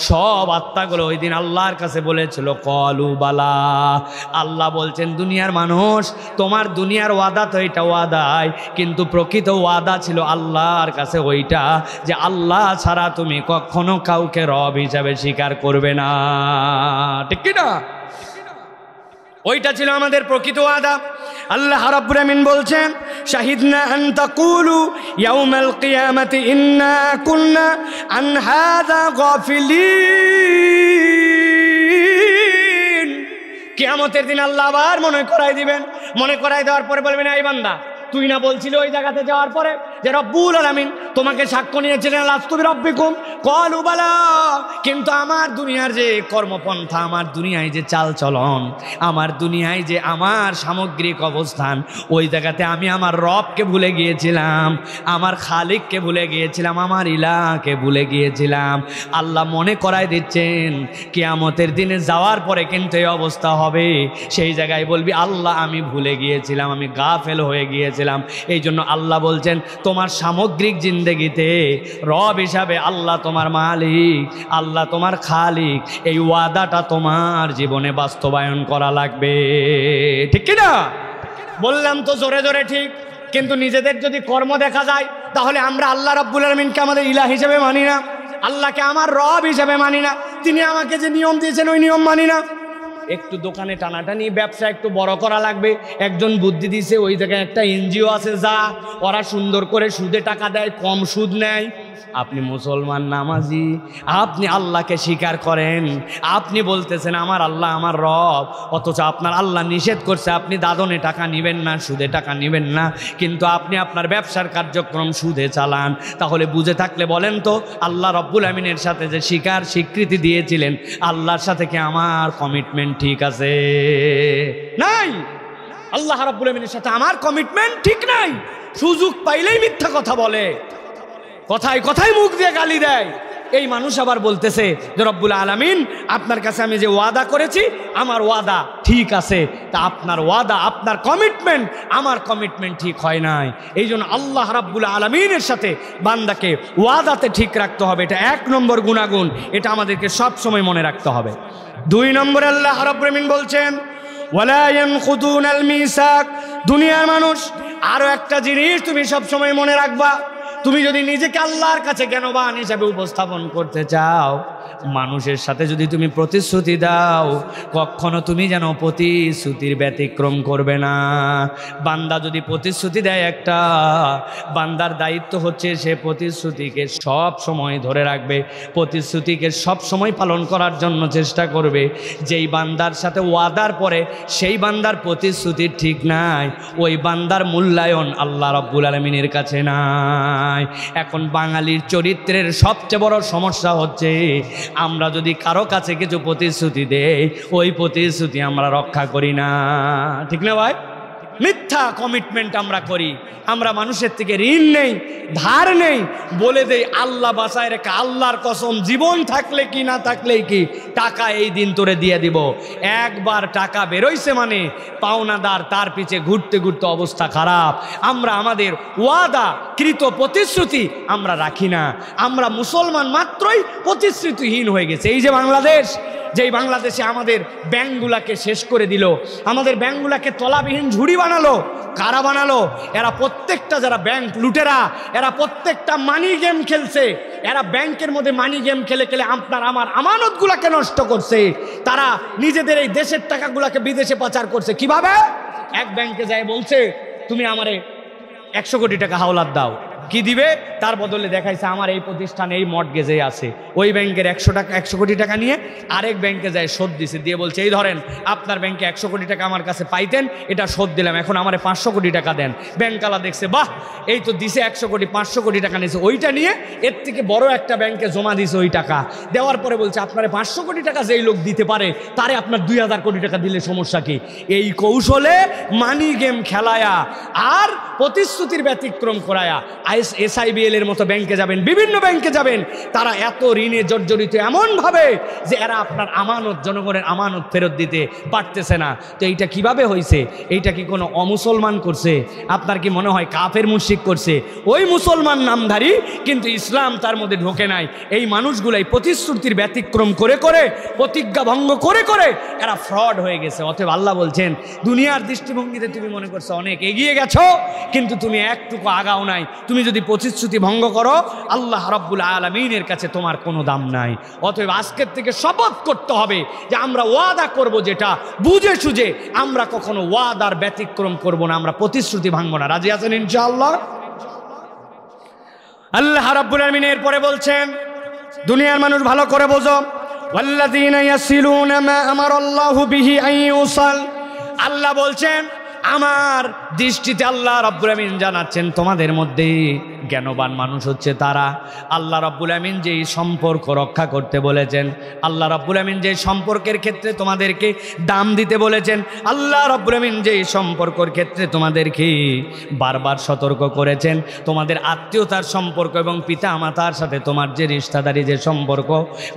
সব আত্মাগুলো ওই দিন আল্লাহর কাছে বলেছিল ক্বালু বালা। আল্লাহ বলছেন, দুনিয়ার মানুষ, তোমার দুনিয়ার ওয়াদা তো এটা ওয়াদাই, কিন্তু প্রকৃত ওয়াদা ছিল আল্লাহর কাছে ওইটা যে আল্লাহ ছাড়া তুমি কখনো কাউকে রব হিসাবে স্বীকার করবে না। ঠিক কি না? ওইটা ছিল আমাদের প্রকৃত ওয়াদা। আল্লাহ রাব্বুল আমিন বলছেন, শাহিদনা আন তাকুলু ইয়াউমাল কিয়ামাতি ইন্না কুন্না আন হাযা গাফিলিন। কিয়ামতের দিন আল্লাহ আবার মনে করাই দিবেন। মনে করাই দেওয়ার পরে বলবেন, এই বান্দা তুই না বলছিলি ওই জায়গাতে যাওয়ার পরে যে রব্বুল আলামিন তোমাকে সাক্ষ্য নিয়েছিলেন আলাস্তু বিরাব্বিকুম ক্বালু বালা, কিন্তু আমার দুনিয়ার যে কর্মপন্থা, আমার দুনিয়ায় যে চালচলন, আমার দুনিয়ায় যে আমার সামগ্রিক অবস্থান, ওই জায়গাতে আমি আমার রবকে ভুলে গিয়েছিলাম, আমার খালিককে ভুলে গিয়েছিলাম, আমার ইলাহকে ভুলে গিয়েছিলাম। আল্লাহ মনে করাই দিচ্ছেন কিয়ামতের দিনে যাওয়ার পরে কিন্তু এই অবস্থা হবে। সেই জায়গায় বলবি, আল্লাহ আমি ভুলে গিয়েছিলাম, আমি গাফেল হয়ে গিয়েছিলাম। এই জন্য আল্লাহ বলছেন, তোমার সামগ্রিক জিন্দেগিতে রব হিসাবে আল্লাহ তোমার মালিক, আল্লাহ তোমার খালিক, এই ওয়াদাটা তোমার জীবনে বাস্তবায়ন করা লাগবে। ঠিক কি না? বললাম তো জোরে জোরে ঠিক, কিন্তু নিজেদের যদি কর্ম দেখা যায় তাহলে আমরা আল্লাহ রাব্বুল আলামিনকে আমাদের ইলাহ হিসেবে মানি না। আল্লাহকে আমার রব হিসেবে মানি না, তিনি আমাকে যে নিয়ম দিয়েছেন ওই নিয়ম মানি না। একটু দোকানে টানাটানি ব্যবসা একটু বড় করা লাগবে, একজন বুদ্ধি দিছে, ওই জায়গায় একটা এনজিও আছে, যা ওরা সুন্দর করে সুদে টাকা দেয়, কম সুদ নেয়। আপনি মুসলমান নামাজি, আপনি আল্লাহকে স্বীকার করেন, আপনি বলতেছেন আমার আল্লাহ আমার রব, অথচ আপনার আল্লাহ নিষেধ করছে আপনি দাদনে টাকা নেবেন না, সুদে টাকা নেবেন না, কিন্তু আপনি আপনার ব্যবসার কার্যক্রম সুদে চালান। তাহলে বুঝে থাকলে বলেন তো, আল্লাহ রব্বুল আমিনের সাথে যে স্বীকৃতি দিয়েছিলেন, আল্লাহর সাথে কি আমার কমিটমেন্ট ঠিক আছে? নাই। আল্লাহ রব্বুল আমিনের সাথে আমার কমিটমেন্ট ঠিক নাই। সুযোগ পাইলেই মিথ্যা কথা বলে, কথায় কথায় মুখ দিয়ে গালি দেয়। এই মানুষ আবার বলতেছে যে রব্বুল আলামিন আপনার কাছে আমি যে ওয়াদা করেছি আমার ওয়াদা ঠিক আছে, তা আপনার ওয়াদা আপনার কমিটমেন্ট আমার কমিটমেন্ট ঠিক হয় নাই। এই জন্য আল্লাহ রাব্বুল আলামিনের সাথে বান্দাকে ওয়াদাতে ঠিক রাখতে হবে, এটা 1 নম্বর গুণাগুণ, এটা আমাদেরকে সব সময় মনে রাখতে হবে। 2 নম্বরে আল্লাহ রাব্বুল আলামিন বলছেন ওয়ালা ইয়ানকুদুনাল মিসাক। দুনিয়ার মানুষ আরো একটা জিনিস তুমি সব সময় মনে রাখবা, তুমি যদি নিজেকে আল্লাহর কাছে জ্ঞানবান হিসেবে উপস্থাপন করতে চাও, মানুষের সাথে যদি তুমি প্রতিশ্রুতি দাও, কখনো তুমি যেন প্রতিশ্রুতির ব্যতিক্রম করবে না। বান্দা যদি প্রতিশ্রুতি দেয় একটা, বান্দার দায়িত্ব হচ্ছে সে প্রতিশ্রুতিকে সব সময় ধরে রাখবে, প্রতিশ্রুতিকে সব সময় পালন করার জন্য চেষ্টা করবে। যেই বান্দার সাথে ওয়াদার পরে সেই বান্দার প্রতিশ্রুতি ঠিক নাই, ওই বান্দার মূল্যায়ন আল্লাহ রাব্বুল আলামিনের কাছে নাই। এখন বাঙালির চরিত্রের সবচেয়ে বড় সমস্যা হচ্ছে, আমরা যদি কারো কাছে কিছু প্রতিশ্রুতি দেই, ওই প্রতিশ্রুতি আমরা রক্ষা করি না। ঠিক না ভাই? মিথ্যা কমিটমেন্ট আমরা করি, আমরা মানুষের থেকে ঋণ নেই, ধার নেই, বলে দেই আল্লাহ বাঁচায় রেখে, আল্লাহর কসম জীবন থাকলে কি না থাকলেই কি টাকা এই দিন তোরে দিয়ে দিব। একবার টাকা বেরোইছে মানে পাওনাদার তার পিছে ঘুরতে ঘুরতে অবস্থা খারাপ। আমরা আমাদের ওয়াদা কৃত প্রতিশ্রুতি আমরা রাখি না, আমরা মুসলমান মাত্রই প্রতিশ্রুতিহীন হয়ে গেছে। এই যে বাংলাদেশ, যেই বাংলাদেশে আমাদের ব্যাংকগুলাকে শেষ করে দিল, আমাদের ব্যাংকগুলাকে তলাবিহীন ঝুড়ি বানালো, কারা বানালো? এরা প্রত্যেকটা যারা ব্যাংক লুটেরা, এরা প্রত্যেকটা মানি গেম খেলছে, এরা ব্যাংকের মধ্যে মানি গেম খেলে খেলে আপনার আমার আমানতগুলাকে নষ্ট করছে। তারা নিজেদের এই দেশের টাকাগুলাকে বিদেশে পাচার করছে। কিভাবে? এক ব্যাংকে যায় বলছে তুমি আমারে 100 কোটি টাকা হাওলাত দাও, কি দিবে? তার বদলে দেখাইছে আমার এই প্রতিষ্ঠান এই মর্টগেজে আছে। ওই ব্যাংকের 100 কোটি টাকা নিয়ে আরেক ব্যাংকে যায় শোধ দিছে, দিয়ে বলছে এই ধরেন আপনার ব্যাংকে 100 কোটি টাকা আমার কাছে পাইতেন, এটা শোধ দিলাম, এখন আমারে 500 কোটি টাকা দেন। ব্যাংকালা দেখছে বাহ এই তো দিছে 100 কোটি, 500 কোটি টাকা নিয়েছে, ওইটা নিয়ে এর থেকে বড় একটা ব্যাংকে জমা দিছে। ওই টাকা দেওয়ার পরে বলছে আপনারে 500 কোটি টাকা যেই লোক দিতে পারে তারে আপনার 2000 কোটি টাকা দিলে সমস্যা কি? এই কৌশলে মানি গেম খেলায়া আর প্রতিশ্রুতির ব্যতিক্রম করায়া SIBL এর মতো ব্যাংকে যাবেন, বিভিন্ন ব্যাংকে যাবেন, তারা এত ঋণে জর্জরিত এমনভাবে যে এরা আপনার আমানত, জনগণের আমানত ফেরত দিতে পারতেছে না। তো এইটা কিভাবে হয়েছে? এইটা কি কোনো অমুসলমান করছে? আপনার কি মনে হয় কাফের মুশরিক করছে? ওই মুসলমান নামধারী, কিন্তু ইসলাম তার মধ্যে ঢোকে নাই। এই মানুষগুলাই প্রতিশ্রুতির ব্যতিক্রম করে করে, প্রতিজ্ঞা ভঙ্গ করে করে এরা ফ্রড হয়ে গেছে। অতএব আল্লাহ বলছেন দুনিয়ার দৃষ্টিভঙ্গিতে তুমি মনে করছো অনেক এগিয়ে গেছো, কিন্তু তুমি একটুকু আগাও নাই। তুমি যদি প্রতিশ্রুতি ভঙ্গ করো, আল্লাহ রাব্বুল আলামিনের কাছে তোমার কোনো দাম নাই। অতএব আজকের থেকে শপথ করতে হবে যে আমরা ওয়াদা করব, যেটা বুঝে সুঝে আমরা কখনো ওয়াদার ব্যতিক্রম করব না, আমরা প্রতিশ্রুতি ভাঙবো না। রাজি আছেন ইনশাআল্লাহ? আল্লাহ রাব্বুল আলামিন এরপরে বলছেন, দুনিয়ার মানুষ ভালো করে বোঝো, ওয়াল্লাযীনা ইয়াসিলুনা মা আমারাল্লাহু বিহি আন ইউসাল। আল্লাহ বলছেন, আমার দৃষ্টিতে আল্লাহ রাব্বুল আমিন জানাচ্ছেন তোমাদের মধ্যে জ্ঞানবান মানুষ হচ্ছে তারা। আল্লাহ রাব্বুল আমিন যেই সম্পর্ক রক্ষা করতে বলেছেন, আল্লাহ রাব্বুল আমিন যে সম্পর্কের ক্ষেত্রে তোমাদেরকে দাম দিতে বলেছেন, আল্লাহ রাব্বুল আমিন যে সম্পর্কের ক্ষেত্রে তোমাদেরকে বারবার সতর্ক করেছেন, তোমাদের আত্মীয়তার সম্পর্ক এবং পিতা মাতার সাথে তোমার যে রিশতাদারি যে সম্পর্ক,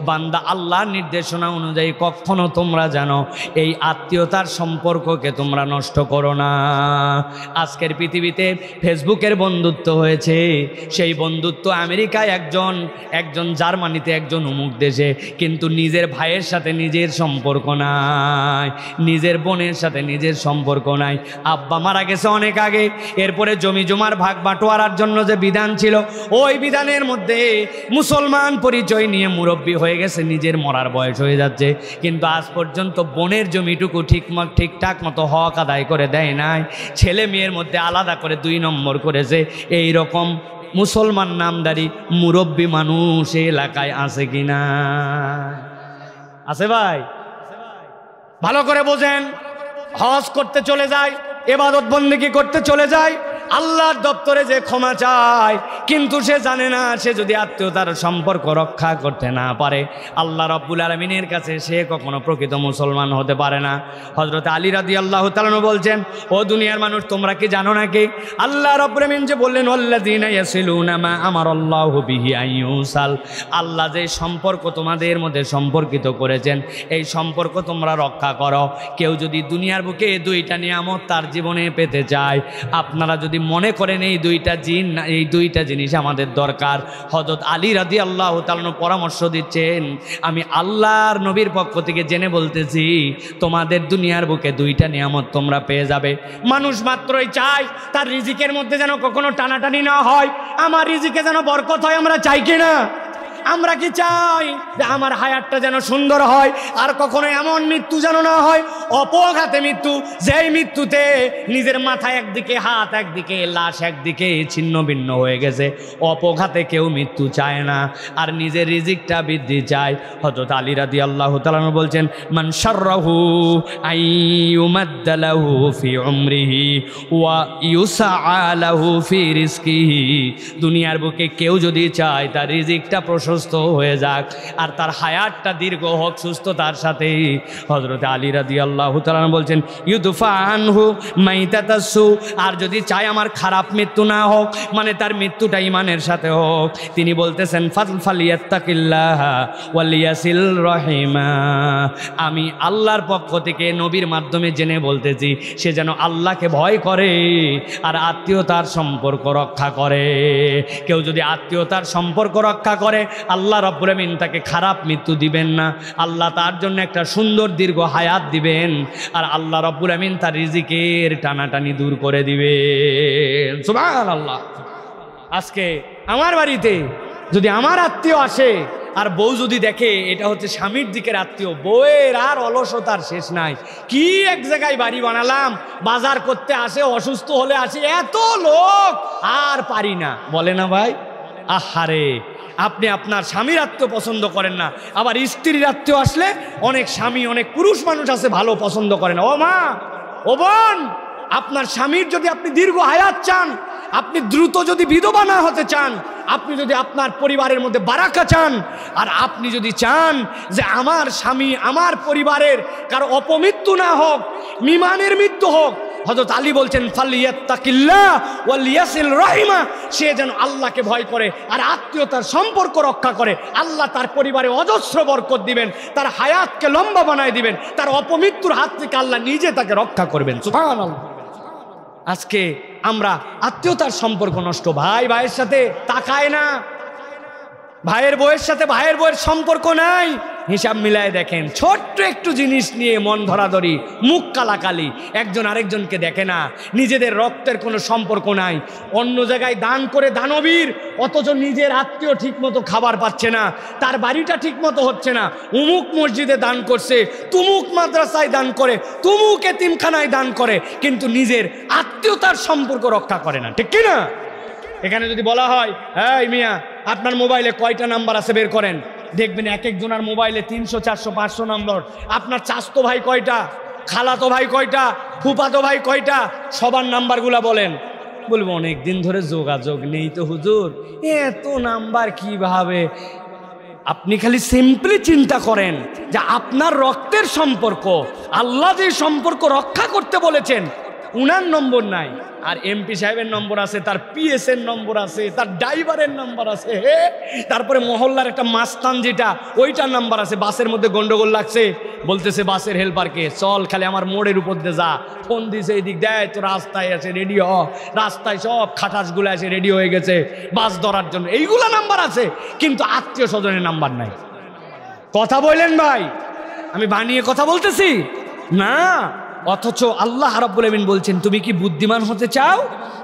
বান্দা আল্লাহর নির্দেশনা অনুযায়ী কখনো তোমরা জানো এই আত্মীয়তার সম্পর্ককে তোমরা নষ্ট করো না। আজকের পৃথিবীতে ফেসবুকের বন্ধুত্ব হয়েছে, সেই বন্ধুত্ব আমেরিকায় একজন জার্মানিতে একজন অমুক দেশে, কিন্তু নিজের ভাইয়ের সাথে নিজের সম্পর্ক নাই, নিজের বোনের সাথে নিজের সম্পর্ক নাই। আব্বা মারা গেছে অনেক আগে, এরপরে জমি জমার ভাগ বাটোয়ারার জন্য যে বিধান ছিল ওই বিধানের মধ্যে মুসলমান পরিচয় নিয়ে মুরব্বী হয়ে গেছে, নিজের মরার বয়স হয়ে যাচ্ছে, কিন্তু আজ পর্যন্ত বোনের জমিটুকু ঠিকঠাক মতো হক আদায় করে দেয় নাই। ছেলে মেয়ের মধ্যে আলাদা করে 2 নম্বর করেছে। এই রকম মুসলমান নামদারি মুরব্বী মানুষ এই এলাকায় আছে কিনা? আছে ভাই? ভালো করে বোঝেন। হজ করতে চলে যায়, ইবাদত বন্দেগী করতে চলে যায়, আল্লাহর দপ্তরে যে ক্ষমা চায়, কিন্তু সে জানে না সে যদি আত্মীয়তার সম্পর্ক রক্ষা করতে না পারে আল্লাহ রাব্বুল আলামিনের কাছে সে কখনো প্রকৃত মুসলমান হতে পারে না। হযরত আলী রাদিয়াল্লাহু তাআলা বলছেন, ও দুনিয়ার মানুষ, তোমরা কি জানো নাকি আল্লাহ রাব্বুল আলামিন যে বললেন ওয়াল্লাযীনা ইয়াসিলুনা মা আমারাল্লাহু বিহি আইয়ুসাল, আল্লাহ যে সম্পর্ক তোমাদের মধ্যে সম্পর্কিত করেছেন এই সম্পর্ক তোমরা রক্ষা করো। কেউ যদি দুনিয়ার বুকে 2টা নিয়ামত তার জীবনে পেতে চায়, আপনারা যদি মনে করেন এই 2টা জিনিস আমাদের দরকার, হযরত আলী রাদিয়াল্লাহু তাআলা পরামর্শ দিচ্ছেন, আমি আল্লাহর নবীর পক্ষ থেকে জেনে বলতেছি তোমাদের দুনিয়ার বুকে 2টা নিয়ামত তোমরা পেয়ে যাবে। মানুষ মাত্রই চায় তার রিজিকের মধ্যে যেন কখনো টানাটানি না হয়, আমার রিজিকে যেন বরকত হয়। আমরা চাই কিনা? আমরা কি চাই যে আমার হায়াতটা যেন সুন্দর হয়, আর কখনো এমন মৃত্যু যেন না হয় অপঘাতে মৃত্যু, যেই মৃত্যুতে নিজের মাথা একদিকে, হাত একদিকে, লাশ একদিকে ছিন্ন ভিন্ন হয়ে গেছে। অপঘাতে কেউ মৃত্যু চায় না, আর নিজের রিজিকটা বৃদ্ধি চায়। হযরত আলী রাদিয়াল্লাহু তাআলা বলছেন, মান শাররাহু আইয়ুমাদ্দালাহু ফি উমরিহি ওয়া ইউসআলাহু ফি রিজকিহি, দুনিয়ার বুকে কেউ যদি চায় তার রিজিকটা প্রশস্ত হয়ে যাক আর তার হায়াতটা দীর্ঘ হোক সুস্থতার সাথে, হযরত আলী রাদিয়াল্লাহু তাআলা বলছেন ইউদফা আনহু মাইতাতাসু, আর যদি চায় আমার খারাপ মৃত্যু না হোক, মানে তার মৃত্যুটা ঈমানের সাথে হোক, তিনি বলতেছেন ফালিয়াত্তাকিল্লাহ ওয়ালিয়াসিল রহিমা, আমি আল্লাহর পক্ষ থেকে নবীর মাধ্যমে জেনে বলতেছি সে যেন আল্লাহকে ভয় করে আর আত্মীয়তার সম্পর্ক রক্ষা করে। কেউ যদি আত্মীয়তার সম্পর্ক রক্ষা করে আল্লাহ রাব্বুল আমিন তাকে খারাপ মৃত্যু দিবেন না, আল্লাহ তার জন্য একটা সুন্দর দীর্ঘ হায়াত দিবেন, আর আল্লাহ রাব্বুল আমিন তার রিজিকের টানাটানি দূর করে দিবেন। সুবহানাল্লাহ। আজকে আমার বাড়িতে যদি আমার আত্মীয় আসে আর বউ যদি দেখে এটা হচ্ছে স্বামীর দিকের আত্মীয়, বউয়ের আর অলসতার শেষ নাই। কি এক জায়গায় বাড়ি বানালাম, বাজার করতে আসে, অসুস্থ হলে আসে, এত লোক আর পারি না, বলে না ভাই? আহারে, আপনি আপনার স্বামীর আত্মীয় পছন্দ করেন না, আবার স্ত্রীর আত্মীয় আসলে অনেক স্বামী, অনেক পুরুষ মানুষ আছে ভালো পছন্দ করে না। ও মা, ও বোন, আপনার স্বামীর যদি আপনি দীর্ঘ হায়াত চান, আপনি দ্রুত যদি বিধবা না হতে চান, আপনি যদি আপনার পরিবারের মধ্যে বারাকা চান, আর আপনি যদি চান যে আমার স্বামী, আমার পরিবারের কারো অপমৃত্যু না হোক, ঈমানের মৃত্যু হোক, হযরত আলী বলছেন ফালিয়াত্তাকিল্লাহ ওয়ালিয়াসিল রহিমা, সে যেন আল্লাহকে ভয় করে আর আত্মীয়তার সম্পর্ক রক্ষা করে, আল্লাহ তার পরিবারে অজস্র বরকত দিবেন, তার হায়াতকে লম্বা বানায় দিবেন, তার অপমৃত্যুর হাত থেকে আল্লাহ নিজে তাকে রক্ষা করবেন। সুবহানাল্লাহ। আজকে আমরা আত্মীয়তার সম্পর্ক নষ্ট, ভাই ভাইয়ের সাথে তাকায় না, ভাইয়ের বউয়ের সাথে ভাইয়ের বউয়ের সম্পর্ক নাই। হিসাব মিলায় দেখেন, ছোট্ট একটু জিনিস নিয়ে মন ধরাধরি, মুখ কালাকালি, একজন আরেকজনকে দেখে না, নিজেদের রক্তের কোনো সম্পর্ক নাই। অন্য জায়গায় দান করে দানবীর, অথচ নিজের আত্মীয় ঠিকমতো খাবার পাচ্ছে না, তার বাড়িটা ঠিকমতো হচ্ছে না। উমুক মসজিদে দান করছে, তুমুক মাদ্রাসায় দান করে, তুমুক এতিমখানায় দান করে, কিন্তু নিজের আত্মীয়তার সম্পর্ক রক্ষা করে না, ঠিক কিনা? এখানে যদি বলা হয়, এই মিয়া আপনার মোবাইলে কয়টা নাম্বার আছে বের করেন, দেখবেন এক একজনের মোবাইলে 300, 400, 500 নম্বর। আপনার চাচতো ভাই কয়টা, খালাতো ভাই কয়টা, ফুফাতো ভাই কয়টা, সবার নাম্বারগুলা বলেন। বলবো অনেক দিন ধরে যোগাযোগ নেই তো হুজুর, এত নাম্বার কিভাবে? আপনি খালি সিম্পলি চিন্তা করেন যে আপনার রক্তের সম্পর্ক, আল্লাহ যে সম্পর্ক রক্ষা করতে বলেছেন, উনার নম্বর নাই, আর এমপি সাহেবের নম্বর আছে, তার পিএস এর নম্বর আছে, তার ড্রাইভারের নম্বর আছে, তারপরে মহল্লার একটা মাস্তান যেটা ওইটার নাম্বার আছে। বাসের মধ্যে গন্ডগোল লাগছে, বলতেছে বাসের হেল্পারকে, চল খালি আমার মোড়ের উপর দিয়ে যা। ফোন দিছে এদিক, দেয় তো রাস্তায় আছে রেডি হ, রাস্তায় সব খাটাসগুলো আছে রেডি হয়ে গেছে বাস ধরার জন্য। এইগুলা নাম্বার আছে, কিন্তু আত্মীয় স্বজনের নাম্বার নাই। কথা বললেন ভাই, আমি বানিয়ে কথা বলতেছি না। অথচ আল্লাহ রাব্বুল আমিন বলছেন, তুমি কি বুদ্ধিমান হতে চাও?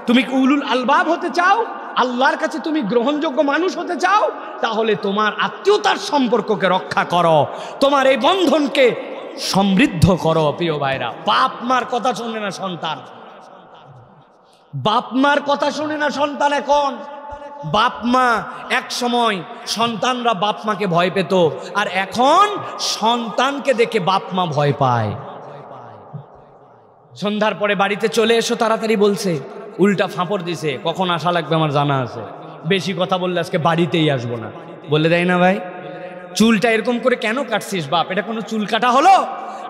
তুমি কি উলুল আলবাব হতে চাও? আল্লাহর কাছে তুমি গ্রহণযোগ্য মানুষ হতে চাও? তাহলে তোমার আত্মীয়তার সম্পর্ককে রক্ষা করো, তোমার এই বন্ধনকে সমৃদ্ধ করো। প্রিয় ভাইরা, বাপ মার কথা শোনে না সন্তান, বাপ মার কথা শোনে না সন্তান। এখন বাপ মা, এক সময় সন্তানরা বাপ মাকে ভয় পেত, আর এখন সন্তানকে দেখে বাপ মা ভয় পায়। সন্ধ্যার পরে বাড়িতে চলে এসো তাড়াতাড়ি বলছে, উল্টা ফাঁপড় দিছে, কখন আসা লাগবে আমার জানা আছে, বেশি কথা বললে আজকে বাড়িতেই আসবো না, বলে দেয় না ভাই। চুলটা এরকম করে কেন কাটছিস বাপ, এটা কোনো চুল কাটা হলো?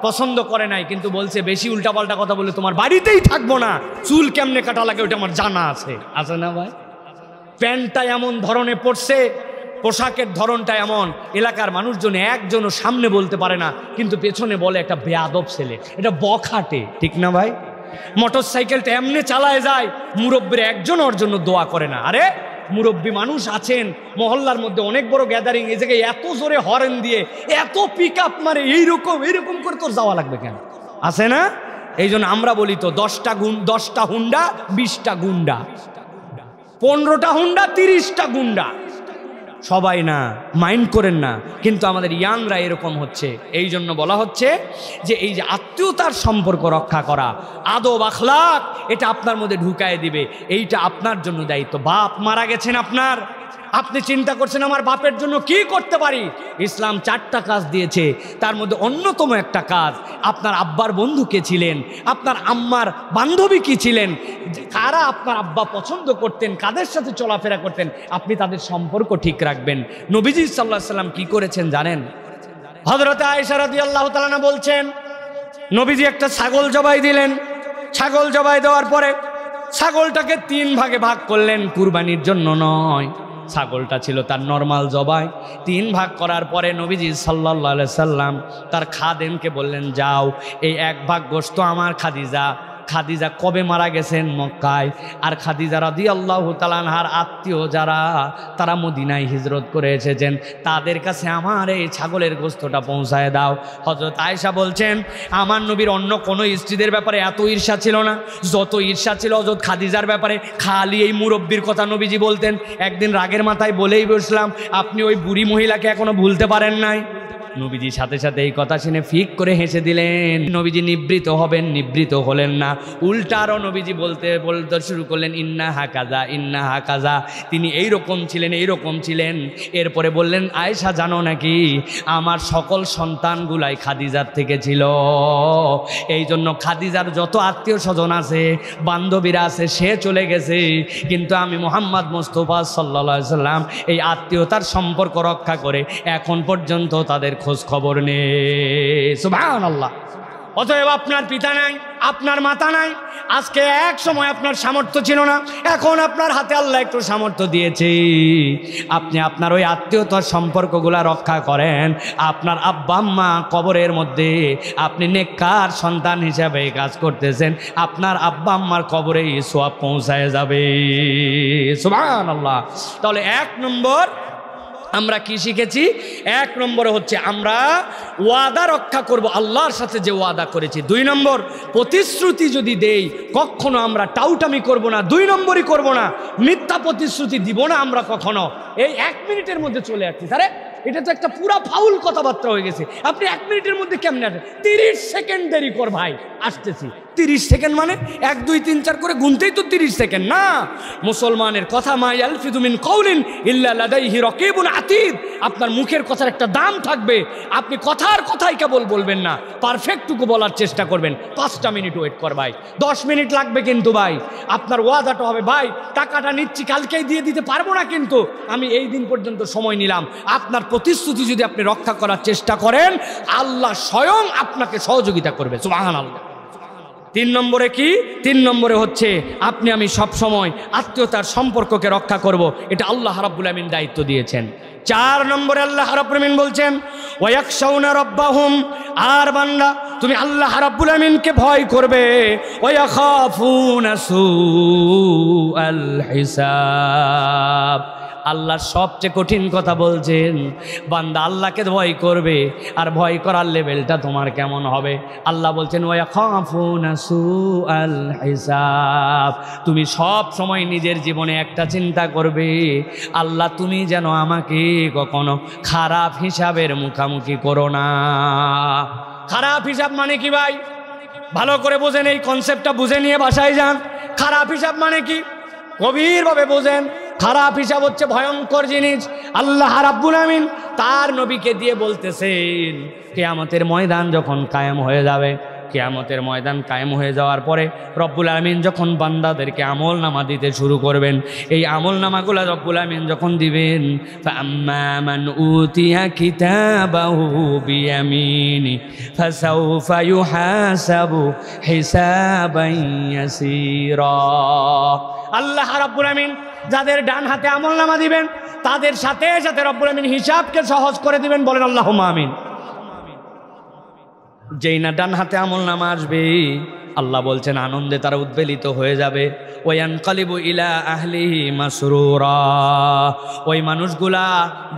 পছন্দ করে নাই, কিন্তু বলছে বেশি উল্টাপাল্টা কথা বললে তোমার বাড়িতেই থাকবো না, চুল কেমনে কাটা লাগে ওটা আমার জানা আছে। আছে না ভাই? প্যান্টটা এমন ধরনে পড়ছে, পোশাকের ধরনটা এমন, এলাকার মানুষজন একজনও সামনে বলতে পারে না, কিন্তু পেছনে বলে একটা বেয়াদব ছেলে, এটা বখাটে, ঠিক না ভাই? মোটর সাইকেলটা এমনি চালায় যায়, মুরব্বীর একজন ওর জন্য দোয়া করে না। আরে মুরব্বী মানুষ আছেন মহল্লার মধ্যে, অনেক বড় গ্যাদারিং, এই জায়গায় এত জোরে হর্ন দিয়ে এত পিক আপ মারে, এইরকম করে তোর যাওয়া লাগবে কেন? আছে না? এই জন্য আমরা বলি তো 10টা হুন্ডা 20টা গুন্ডা, 15টা হুন্ডা 30টা গুন্ডা। সবাই না, মাইন্ড করেন না, কিন্তু আমাদের ইয়াংরা এরকম হচ্ছে। এই জন্য বলা হচ্ছে যে এই যে আত্মীয়তার সম্পর্ক রক্ষা করা, আদব আখলাক, এটা আপনার মধ্যে ঢুকায় দিবে, এইটা আপনার জন্য দায়িত্ব। বাপ মারা গেছেন আপনার, আপনি চিন্তা করছেন আমার বাপের জন্য কি করতে পারি। ইসলাম 4টা কাজ দিয়েছে, তার মধ্যে অন্যতম একটা কাজ, আপনার আব্বার বন্ধু কে ছিলেন, আপনার আম্মার বান্ধবী কি ছিলেন, কারা আপনার আব্বা পছন্দ করতেন, কাদের সাথে চলাফেরা করতেন, আপনি তাদের সম্পর্ক ঠিক রাখবেন। নবীজি সাল্লাল্লাহু আলাইহি সাল্লাম কি করেছেন জানেন? হযরত আয়েশা রাদিয়াল্লাহু তাআলা আনহা বলছেন, নবীজি একটা ছাগল জবাই দিলেন। ছাগল জবাই দেওয়ার পরে ছাগলটাকে 3 ভাগে ভাগ করলেন, কুরবানির জন্য নয়। ছাগলটা ছিল তার নরমাল জবাই। 3 ভাগ করার পরে নবীজি সাল্লাল্লাহু আলাইহি সাল্লাম তার খাদেমকে বললেন, যাও এই 1 ভাগ গোশত আমার খাদিজা। খাদিজা কবে মারা গেছেন? মক্কায়। আর খাদিজা রাদিয়াল্লাহু তাআলা আনহার আত্মীয় যারা, তারা মদিনায় হিজরত করে এসেছেন, তাদের কাছে আমার এই ছাগলের গোশতটা পৌঁছায় দাও। হযরত আয়েশা বলছেন, আমার নবীর অন্য কোনো স্ত্রীদের ব্যাপারে এত ঈর্ষা ছিল না যত ঈর্ষা ছিল হযরত খাদিজার ব্যাপারে। খালি এই মুরব্বির কথা নবীজি বলতেন। একদিন রাগের মাথায় বলেই বসলাম, আপনি ওই বুড়ি মহিলাকে এখনো ভুলতে পারেন নাই? নবীজি সাথে সাথে এই কথা শুনে ফিক করে হেসে দিলেন। নবীজি নিবৃত হবেন, নিবৃত হলেন না, উল্টা আরও নবীজি বলতে শুরু করলেন, ইন্না হাকাজা, ইন্না হাকাজা, তিনি এইরকম ছিলেন, এইরকম ছিলেন। এরপরে বললেন, আয়েশা জানো নাকি আমার সকল সন্তানগুলাই খাদিজার থেকে ছিল। এই জন্য খাদিজার যত আত্মীয় স্বজন আছে, বান্ধবীরা আছে, সে চলে গেছে, কিন্তু আমি মুহাম্মদ মুস্তাফা সাল্লাল্লাহু আলাইহি সাল্লাম এই আত্মীয়তার সম্পর্ক রক্ষা করে এখন পর্যন্ত তাদের খোঁজ খবর নেই। সুবহানাল্লাহ। অতএব আপনার পিতা নাই, আপনার মাতা নাই, আজকে এক সময় আপনার সামর্থ্য ছিল না, এখন আপনার হাতে আল্লাহ একটু সামর্থ্য দিয়েছে, আপনি আপনার ওই আত্মীয়তার সম্পর্কগুলা রক্ষা করেন। আপনার আব্বা আম্মা কবরের মধ্যে আপনি নেককার সন্তান হিসাবে কাজ করতেছেন, আপনার আব্বা আম্মার কবরে সওয়াব পৌঁছায় যাবে। সুবহানাল্লাহ। তাহলে 1 নম্বর আমরা কি শিখেছি? 1 নম্বরে হচ্ছে আমরা ওয়াদা রক্ষা করব, আল্লাহর সাথে যে ওয়াদা করেছি। 2 নম্বর, প্রতিশ্রুতি যদি দেই কখনো আমরা টাউটামি করব না, 2 নম্বরই করব না, মিথ্যা প্রতিশ্রুতি দিব না আমরা কখনো। এই 1 মিনিটের মধ্যে চলে আসছি, আরে এটা তো একটা পুরা ফাউল কথাবার্তা হয়ে গেছে। আপনি 1 মিনিটের মধ্যে কেমনে আসেন? 30 সেকেন্ড দেরি কর ভাই, আসতেছি। 30 সেকেন্ড মানে 1 2 3 4 করে গুনতেই তো 30 সেকেন্ড না। মুসলমানের কথা, মা ইয়ালফিযু মিন কাউলিন ইল্লা লাদাইহি রাকিবুন আতীদ, আপনার মুখের কথার একটা দাম থাকবে। আপনি কথার কথাই কেবল বলবেন না, পারফেক্টটুকু বলার চেষ্টা করবেন। 5টা মিনিট ওয়েট কর ভাই, 10 মিনিট লাগবে কিন্তু ভাই। আপনার ওয়াদাটা হবে, ভাই টাকাটা নিচ্ছি, কালকেই দিয়ে দিতে পারবো না, কিন্তু আমি এই দিন পর্যন্ত সময় নিলাম। আপনার প্রতিশ্রুতি যদি আপনি রক্ষা করার চেষ্টা করেন, আল্লাহ স্বয়ং আপনাকে সহযোগিতা করবে। সুবহানাল্লাহ। 3 নম্বরে কি? 3 নম্বরে হচ্ছে আপনি আমি সব সময় আত্মীয়তার সম্পর্ককে রক্ষা করব, এটা আল্লাহ রাব্বুল আমিন দায়িত্ব দিয়েছেন। 4 নম্বরে আল্লাহ রাব্বুল আমিন বলছেন ওয়ায়াখশাউনা রাব্বাহুম, আর বান্দা তুমি আল্লাহ রাব্বুল আমিনকে ভয় করবে, ওয়ায়াখাফুনা সুআল হিসাব। আল্লাহ সবচেয়ে কঠিন কথা বলছেন, বান্দা আল্লাহকে ভয় করবে, আর ভয় করার লেভেলটা তোমার কেমন হবে? আল্লাহ বলছেন ওয়ায়াখাফুনা সুআল হিসাব। তুমি সব সময় নিজের জীবনে একটা চিন্তা করবে, আল্লাহ তুমি যেন আমাকে কখনো খারাপ হিসাবের মুখোমুখি করো না। খারাপ হিসাব মানে কি ভাই? ভালো করে বোঝেন, এই কনসেপ্টটা বুঝে নিয়ে বাসায় যান। খারাপ হিসাব মানে কি গভীরভাবে বোঝেন। খারাপ হিসাব হচ্ছে ভয়ঙ্কর জিনিস। আল্লাহ রাব্বুল আমিন তার নবীকে দিয়ে বলতেছেন কিয়ামতের ময়দান যখন কায়েম হয়ে যাবে, কিয়ামতের ময়দান কায়েম হয়ে যাওয়ার পরে রব্বুল আমিন যখন বান্দাদেরকে আমল নামা দিতে শুরু করবেন, এই আমল নামাগুলো রব্বুল আমিন যখন দিবেন, ফাআম্মা মান উতিয়া কিতাবাহু বিয়ামিনি ফাসাউফা ইউহাসাবু হিসাবান ইয়াসীরা। আল্লাহ রাব্বুল আমিন যাদের ডান হাতে আমল নামা দিবেন, তাদের সাথে সাথে রব্বুল আমিন হিসাবকে সহজ করে দিবেন। বলেন আল্লাহুম্মা আমিন। যেই না ডান হাতে আমল নামা আসবে, আল্লাহ বলছেন আনন্দে তারা উদ্বেলিত হয়ে যাবে। ওয়ানকালিবু ইলা আহলিহি মাসরুরা। ওই মানুষগুলা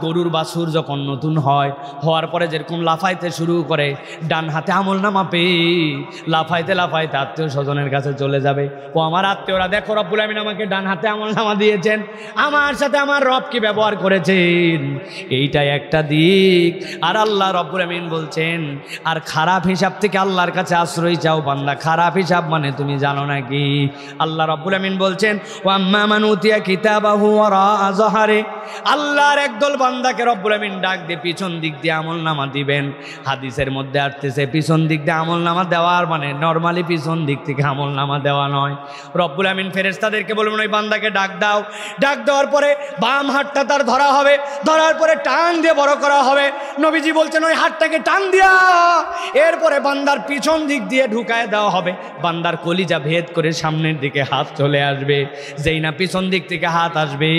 গরুর বাছুর যখন নতুন হয়, হওয়ার পরে যেরকম লাফাইতে শুরু করে, ডান হাতে আমল নামা পেয়ে লাফাইতে লাফাইতে আত্মীয় স্বজনের কাছে চলে যাবে। ও আমার আত্মীয়রা, দেখো রব্বুল আমিন আমাকে ডান হাতে আমল নামা দিয়েছেন, আমার সাথে আমার রব কি ব্যবহার করেছেন, এইটাই একটা দিক। আর আল্লাহ রব্বুল আমিন বলছেন আর খারাপ হিসাব থেকে আল্লাহর কাছে আশ্রয় চাও বান্দা। খারাপ হিসাব মানে তুমি জানো নাকি? আল্লাহ রাব্বুল আমিন বলছেন ওয়াম্মা মান উতিয়া কিতাবাহু ওয়ারা যাহরে। আল্লাহর একদল বান্দাকে রব্বুল আমিন ডাক দিয়ে পিছন দিক দিয়ে আমল নামা দিবেন। হাদিসের মধ্যে আসতেছে পিছন দিক দিয়ে আমল নামা দেওয়ার মানে নরমালি পিছন দিক থেকে আমল নামা দেওয়া নয়। রব্বুল আমিন ফেরেশতাদেরকে বলবেন ওই বান্দাকে ডাক দাও। ডাক দেওয়ার পরে বাম হাতটা তার ধরা হবে, ধরার পরে টান দিয়ে বড় করা হবে। নবীজি বলছেন ওই হাতটাকে টান দিয়া এরপরে বান্দার পিছন দিক দিয়ে ঢুকায় দেওয়া হবে। বান্দার কলিজা ভেদ করে সামনের দিকে হাত চলে আসবে। যেই না পিছন দিক থেকে হাত আসবে,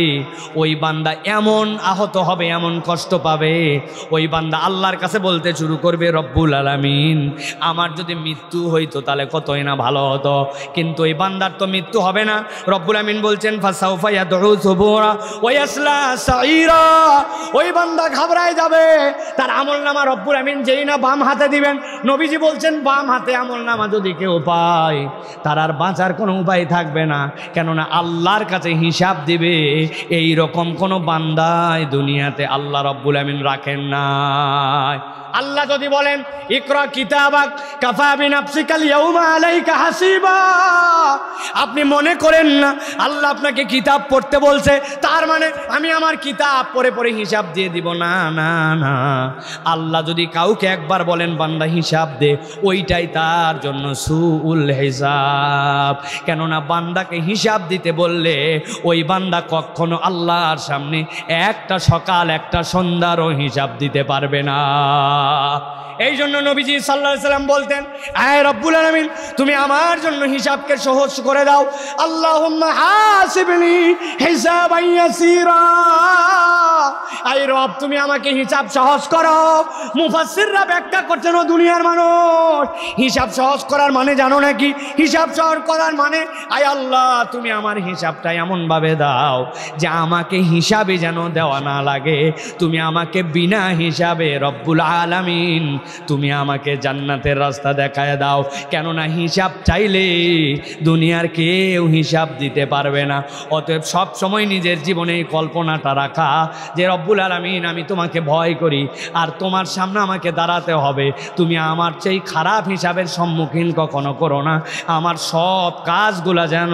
ওই বান্দা এমন আহত হবে, এমন কষ্ট পাবে, ওই বান্দা আল্লাহর কাছে বলতে শুরু করবে রব্বুল আলামিন আমার যদি মৃত্যু হইতো তাহলে কতই না ভালো হতো, কিন্তু ওই বান্দার তো মৃত্যু হবে না। রব্বুল আমিন বলছেন ফাসাউফা ইয়াদউ সুবুরা ওয়া ইয়াসলা সাঈরা। ওই বান্দা ঘাবড়ায় যাবে, তার আমলনামা রব্বুল আমিন যেই না বাম হাতে দিবেন, নবীজি বলছেন বাম হাতে আমলনামা যদি কেউ পায় তার আর বাঁচার কোনো উপায় থাকবে না, কেননা আল্লাহর কাছে হিসাব দিবে। এই রকম কোনো বান্দায় দুনিয়াতে আল্লাহ রব্বুল আমিন রাখেন না। আল্লাহ যদি বলেন ইকরা কিতাবাক কাফা বিনাফসিকাল ইয়াউমা আলাইকা হাসিবা, আপনি মনে করেন না আল্লাহ আপনাকে কিতাব পড়তে বলছে তার মানে আমি আমার কিতাব পড়ে পড়ে হিসাব দিয়ে দিব, না না না। আল্লাহ যদি কাউকে একবার বলেন বান্দা হিসাব দে, ওইটাই তার জন্য সুউল হিসাব। কেননা বান্দাকে হিসাব দিতে বললে ওই বান্দা কখনো আল্লাহর সামনে একটা সকাল একটা সন্ধ্যারও হিসাব দিতে পারবে না। এই জন্য নবীজি সাল্লাল্লাহু আলাইহি সাল্লাম বলতেন আয় রব্বুল আলামিন তুমি আমার জন্য হিসাবকে সহজ করে দাও। আল্লাহুম্মা হাসিবনি হিসাবান ইয়াসীরা। আয় রব তুমি আমাকে হিসাব সহজ করো। মুফাসসিররা ব্যাখ্যা করছেন ও দুনিয়ার মানুষ, হিসাব সহজ করার মানে জানো নাকি? হিসাব সহজ করার মানে আয় আল্লাহ তুমি আমার হিসাবটা এমন ভাবে দাও যে আমাকে হিসাবে যেন দেওয়া না লাগে, তুমি আমাকে বিনা হিসাবে রব্বুল আলামিন তুমি আমাকে জান্নাতের রাস্তা দেখায় দাও। কেননা হিসাব চাইলে দুনিয়ার কেউ হিসাব দিতে পারবে না। অতএব সব সময় নিজের জীবনে এই কল্পনাটা রাখা যে রব্বুল আলামিন আমি তোমাকে ভয় করি, আর তোমার সামনে আমাকে দাঁড়াতে হবে, তুমি আমার সেই খারাপ হিসাবের সম্মুখীন কখনো করো না। আমার সব কাজগুলা যেন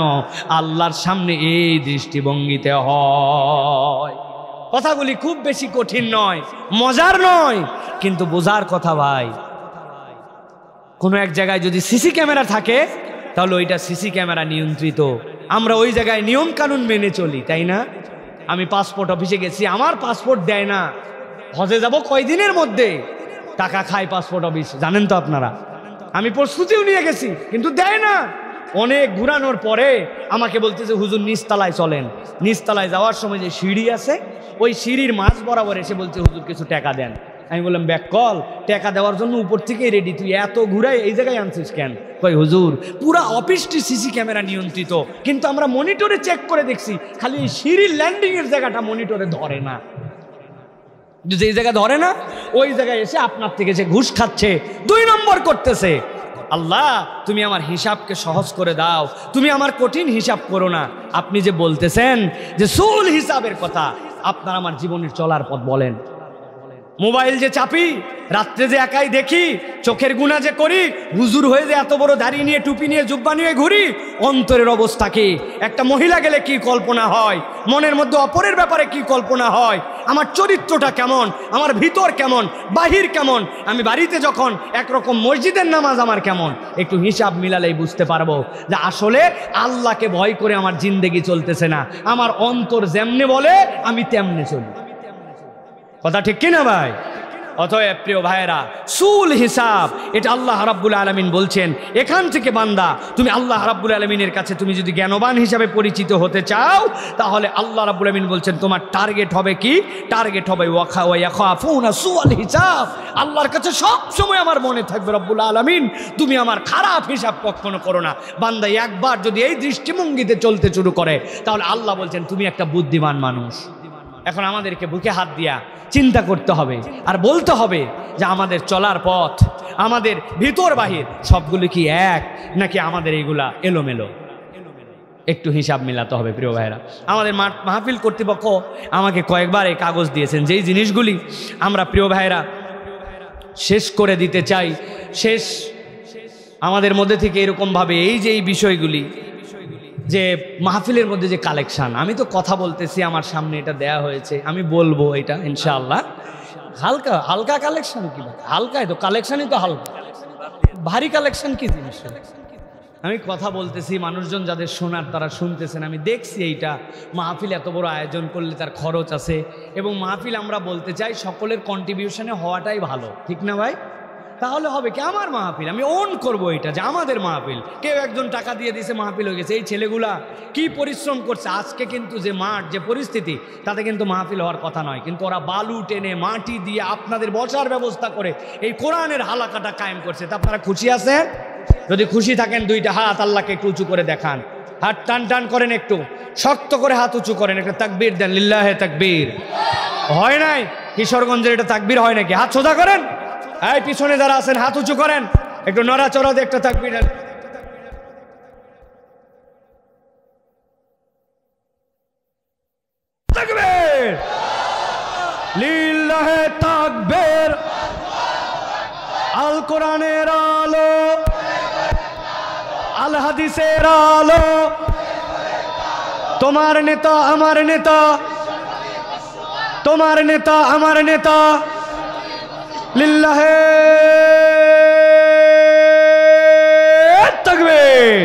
আল্লাহর সামনে এই দৃষ্টিভঙ্গিতে হয়। কথাগুলি খুব বেশি কঠিন নয়, মজার নয়, কিন্তু বোঝার কথা ভাই। কোনো এক জায়গায় যদি সিসি ক্যামেরা থাকে তাহলে ওইটা সিসি ক্যামেরা নিয়ন্ত্রিত, আমরা ওই জায়গায় নিয়ম কানুন মেনে চলি, তাই না? আমি পাসপোর্ট অফিসে গেছি, আমার পাসপোর্ট দেয় না, হজে যাব কয়দিনের মধ্যে, টাকা খায় পাসপোর্ট অফিস, জানেন তো আপনারা। আমি প্রস্তুতিও নিয়ে গেছি, কিন্তু দেয় না। অনেক ঘুরানোর পরে আমাকে বলতেছে হুজুর নিচতলায় চলেন। নিচতলায় যাওয়ার সময় যে সিঁড়ি আছে, ওই সিঁড়ির মাঝ বরাবর এসে বলছে হুজুর কিছু টাকা দেন। আমি বললাম ব্যাক কল, টাকা দেওয়ার জন্য উপর থেকেই রেডি, তুই এত ঘুরাই এই জায়গায় আনছিস কেন? কই হুজুর পুরা অফিসটি সিসি ক্যামেরা নিয়ন্ত্রিত, কিন্তু আমরা মনিটরে চেক করে দেখছি খালি এই সিঁড়ির ল্যান্ডিং এর জায়গাটা মনিটরে ধরে না। যেই জায়গা ধরে না ওই জায়গায় এসে আপনার থেকে যে ঘুষ খাচ্ছে, 2 নম্বর করতেছে। আল্লাহ তুমি আমার হিসাবকে সহজ করে দাও, তুমি আমার কঠিন হিসাব করো না। আপনি যে বলতেছেন যে সুল হিসাবের কথা, আপনার আমার জীবনের চলার পথ বলেন। মোবাইল যে চাপি, রাত্রে যে একাই দেখি, চোখের গুণা যে করি, হুজুর হয়ে যে এত বড় দাড়ি নিয়ে টুপি নিয়ে জুব্বা নিয়ে ঘুরি, অন্তরের অবস্থা কি? একটা মহিলা গেলে কি কল্পনা হয়, মনের মধ্যে অপরের ব্যাপারে কি কল্পনা হয়, আমার চরিত্রটা কেমন, আমার ভিতর কেমন, বাহির কেমন, আমি বাড়িতে যখন একরকম মসজিদের নামাজ আমার কেমন, একটু হিসাব মিলালেই বুঝতে পারবো যে আসলে আল্লাহকে ভয় করে আমার জিন্দেগি চলতেছে না, আমার অন্তর যেমনে বলে আমি তেমনে চলি। কথা ঠিক কিনা ভাই? অতএব প্রিয় ভাইয়েরা, সুল হিসাব এটা আল্লাহ রাব্বুল আলামিন বলছেন। এখান থেকে বান্দা তুমি আল্লাহ রাব্বুল আলামিনের কাছে তুমি যদি জ্ঞানবান হিসাবে পরিচিত হতে চাও, তাহলে আল্লাহ রাব্বুল আলামিন বলছেন তোমার টার্গেট হবে কি? টার্গেট হবে ওয়াখাফুনা সুল হিসাব। আল্লাহর কাছে সব সময় আমার মনে থাকবে রব্বুল আলামিন তুমি আমার খারাপ হিসাব কখনো করো না। বান্দা একবার যদি এই দৃষ্টিভঙ্গিতে চলতে শুরু করে, তাহলে আল্লাহ বলছেন তুমি একটা বুদ্ধিমান মানুষ। এখন আমাদেরকে বুকে হাত দিয়া চিন্তা করতে হবে আর বলতে হবে যে আমাদের চলার পথ, আমাদের ভিতর বাহির সবগুলো কি এক, নাকি আমাদের এইগুলা এলোমেলো? একটু হিসাব মিলাতে হবে প্রিয় ভাইরা। আমাদের মাহফিল কর্তৃপক্ষ আমাকে কয়েকবার এই কাগজ দিয়েছেন, যেই জিনিসগুলি আমরা প্রিয় ভাইরা শেষ করে দিতে চাই। শেষ আমাদের মধ্যে থেকে এরকমভাবে এই যে এই বিষয়গুলি, যে মাহফিলের মধ্যে যে কালেকশন, আমি তো কথা বলতেছি, আমার সামনে এটা দেয়া হয়েছে, আমি বলবো এটা ইনশাআল্লাহ। হালকা হালকা কালেকশন কি? হালকাই তো কালেকশনই তো হালকা, ভারী কালেকশন কি জিনিস? আমি কথা বলতেছি, মানুষজন যাদের শোনার তারা শুনতেছেন। আমি দেখছি এইটা মাহফিল এত বড় আয়োজন করলে তার খরচ আছে, এবং মাহফিল আমরা বলতে চাই সকলের কন্ট্রিবিউশনে হওয়াটাই ভালো, ঠিক না ভাই? তাহলে হবে কি আমার মাহফিল, আমি অন করবো এটা যে আমাদের মাহফিল। কেউ একজন টাকা দিয়ে দিয়েছে, মাহফিল হয়ে গেছে। এই ছেলেগুলা কি পরিশ্রম করছে আজকে, কিন্তু যে মাঠ যে পরিস্থিতি, তাতে কিন্তু মাহফিল হওয়ার কথা নয়, কিন্তু ওরা বালু টেনে মাটি দিয়ে আপনাদের বসার ব্যবস্থা করে এই কোরআনের হালাকাটা কায়েম করছে। তা আপনারা খুশি আছেন? যদি খুশি থাকেন 2টা হাত আল্লাহকে একটু উঁচু করে দেখান, হাত টান টান করেন, একটু শক্ত করে হাত উঁচু করেন, একটা তাকবীর দেন, লিল্লাহে তাকবীর। হয় নাই কিশোরগঞ্জের এটা তাকবীর হয় নাকি? হাত সোজা করেন। এই পিছনে যারা আছেন হাত উঁচু করেন, একটু নড়াচড়া দিয়ে একটা তাকবীর দেন। তাকবীর, লিল্লাহে তাকবীর। আল কোরআনের আলো, আল হাদিসের আলো, তোমার নেতা আমার নেতা, তোমার নেতা আমার নেতা, লিল্লাহে তাকবীর।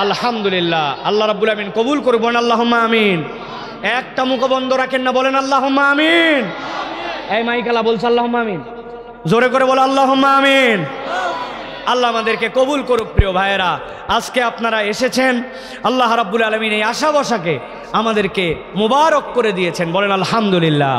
আলহামদুলিল্লাহ। আল্লাহ রাব্বুল আমিন কবুল করবেন, আল্লাহুম্মা আমিন। একটা মুখ বন্ধ রাখেন না, বলেন আল্লাহুম্মা আমিন। এই মাইকালা বলছে আল্লাহুম্মা আমিন, জোরে করে বলো আল্লাহুম্মা আমিন। আল্লাহ আমাদেরকে কবুল করুক। প্রিয় ভাইয়েরা, আজকে আপনারা এসেছেন, আল্লাহ রাব্বুল আলামিন এই আশা বসাকে আমাদেরকে মোবারক করে দিয়েছেন, বলেন আলহামদুলিল্লাহ।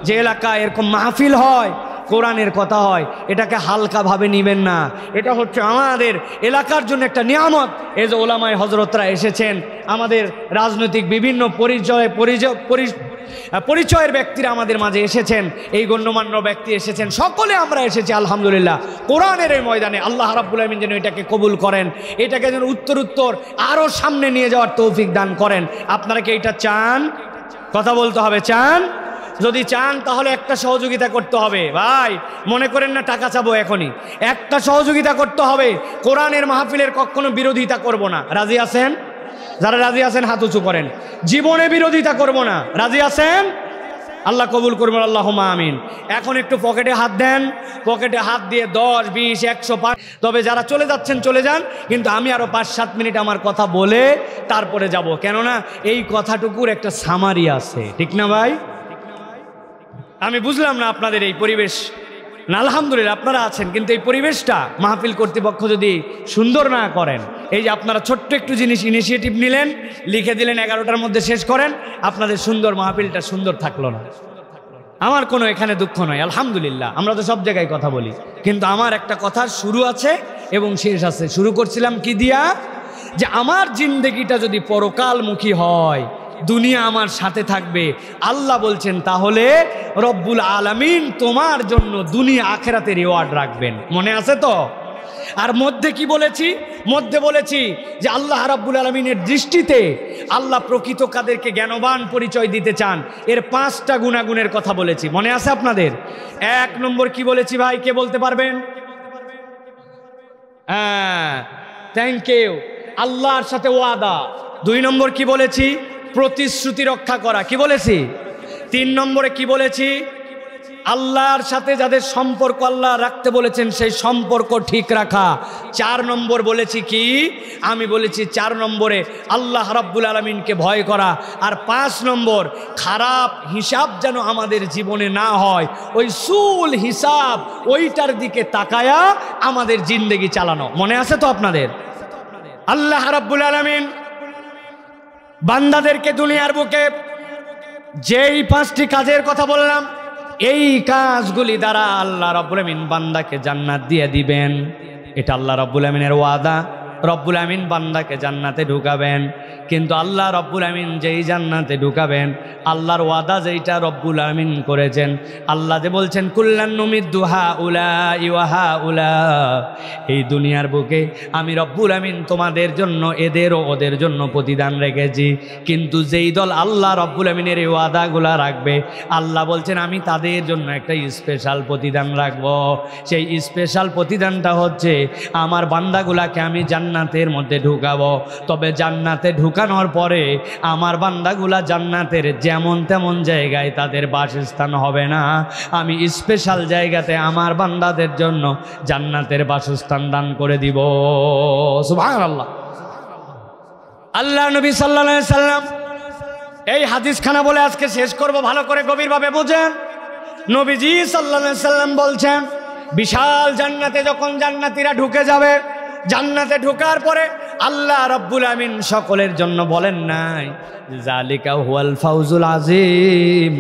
যে এলাকায় এরকম মাহফিল হয়, কোরআনের কথা হয়, এটাকে হালকাভাবে নেবেন না। এটা হচ্ছে আমাদের এলাকার জন্য একটা নিয়ামত। এই যে ওলামায়ে হযরতরা এসেছেন, আমাদের রাজনৈতিক বিভিন্ন পরিচয়ের ব্যক্তিরা আমাদের মাঝে এসেছেন, এই গণ্যমান্য ব্যক্তি এসেছেন, সকলে আমরা এসেছি আলহামদুলিল্লাহ কোরআনের এই ময়দানে। আল্লাহ রাব্বুল আমিন যেন এটাকে কবুল করেন, এটাকে যেন উত্তর আরও সামনে নিয়ে যাওয়ার তৌফিক দান করেন। আপনারা কি এটা চান? কথা বলতে হবে, চান? যদি চান তাহলে একটা সহযোগিতা করতে হবে ভাই, মনে করেন না টাকা চাবো, এখনই একটা সহযোগিতা করতে হবে। কোরআনের মাহফিলের কখনো বিরোধিতা করব না, রাজি আছেন? যারা রাজি আছেন হাত উঁচু করেন। জীবনে বিরোধিতা করব না, রাজি আছেন? আল্লাহ কবুল করবেন, আল্লাহুম্মা আমিন। এখন একটু পকেটে হাত দেন, পকেটে হাত দিয়ে 10, 20, 100 5। তবে যারা চলে যাচ্ছেন চলে যান, কিন্তু আমি আরো 5-7 মিনিট আমার কথা বলে তারপরে যাব, কেননা এই কথাটুকুর একটা সামারি আছে, ঠিক না ভাই? আমি বুঝলাম না আপনাদের এই পরিবেশ না আলহামদুলিল্লাহ আপনারা আছেন, কিন্তু এই পরিবেশটা মাহফিল কর্তৃপক্ষ যদি সুন্দর না করেন, এই যে আপনারা ছোট্ট একটু জিনিস ইনিশিয়েটিভ নিলেন, লিখে দিলেন 11টার মধ্যে শেষ করেন, আপনাদের সুন্দর মাহফিলটা সুন্দর থাকলো না। আমার কোনো এখানে দুঃখ নয়, আলহামদুলিল্লাহ আমরা তো সব জায়গায় কথা বলি, কিন্তু আমার একটা কথার শুরু আছে এবং শেষ আছে। শুরু করছিলাম কি দিয়া, যে আমার জিন্দেগিটা যদি পরকালমুখী হয়, দুনিয়া আমার সাথে থাকবে, আল্লাহ বলছেন তাহলে রব্বুল আলামিন তোমার জন্য দুনিয়া আখেরাতে রিওয়ার্ড রাখবেন। মনে আছে তো? আর মধ্যে কি বলেছি? মধ্যে বলেছি যে আল্লাহ রাব্বুল আলামিনের দৃষ্টিতে আল্লাহ প্রকৃত কাদেরকে জ্ঞানবান পরিচয় দিতে চান, এর 5টা গুণাগুণের কথা বলেছি। মনে আছে আপনাদের? 1 নম্বর কি বলেছি ভাই, কে বলতে পারবেন? হ্যাঁ, থ্যাংক ইউ। আল্লাহর সাথে ওয়াদা। 2 নম্বর কি বলেছি? প্রতিশ্রুতি রক্ষা করা। কি বলেছি? 3 নম্বরে কি বলেছি? আল্লাহর সাথে যাদের সম্পর্ক আল্লাহ রাখতে বলেছেন সেই সম্পর্ক ঠিক রাখা। 4 নম্বর বলেছি কি? আমি বলেছি 4 নম্বরে আল্লাহ রাব্বুল আলামিনকে ভয় করা। আর 5 নম্বর খারাপ হিসাব যেন আমাদের জীবনে না হয়, ওই সুল হিসাব ওইটার দিকে তাকায়া আমাদের জিন্দেগি চালানো। মনে আছে তো আপনাদের? আল্লাহ রাব্বুল আলামিন বান্দাদেরকে দুনিয়ার বুকে যেই 5টি কাজের কথা বললাম, এই কাজগুলি দ্বারা আল্লাহ রাব্বুল আমিন বান্দাকে জান্নাত দিয়ে দিবেন। এটা আল্লাহ রাব্বুল আমিনের ওয়াদা। রব্বুল আমিন বান্দাকে জান্নাতে ঢুকাবেন, কিন্তু আল্লাহ রব্বুল আমিন যেই জান্নাতে ঢুকাবেন, আল্লাহর ওয়াদা যেইটা রব্বুল আমিন করেছেন, আল্লাহ যে বলছেন কুল্লান নুমিদ্দু হাউলাই ওয়া হাউলা, এই দুনিয়ার বুকে আমি রব্বুল আমিন তোমাদের জন্য এদের ও ওদের জন্য প্রতিদান রেখেছি, কিন্তু যেই দল আল্লাহ রব্বুল আমিনের এই ওয়াদাগুলা রাখবে, আল্লাহ বলছেন আমি তাদের জন্য একটা স্পেশাল প্রতিদান রাখবো। সেই স্পেশাল প্রতিদানটা হচ্ছে আমার বান্দাগুলাকে আমি জান্নাতের মধ্যে ঢুকাবো। তবে জান্নাতে ঢুকানোর পরে আমার বান্দাগুলা জান্নাতের যেমন তেমন জায়গায় তাদের বাসস্থান হবে না, আমি স্পেশাল জায়গাতে আমার বান্দাদের জন্য জান্নাতের বাসস্থান দান করে দিব। সুবহানাল্লাহ। আল্লাহ নবী সাল্লাল্লাহু আলাইহি সাল্লাম এই হাদিসখানা বলে আজকে শেষ করব, ভালো করে গভীরভাবে বোঝেন। নবীজি সাল্লাল্লাহু আলাইহি সাল্লাম বলছেন, বিশাল জান্নাতে যখন জান্নাতীরা ঢুকে যাবে, জান্নাতে ঢোকার পরে আল্লাহ রাব্বুল আমিন সকলের জন্য বলেন নাই জালিকা হুয়াল ফাউজুল আজিম,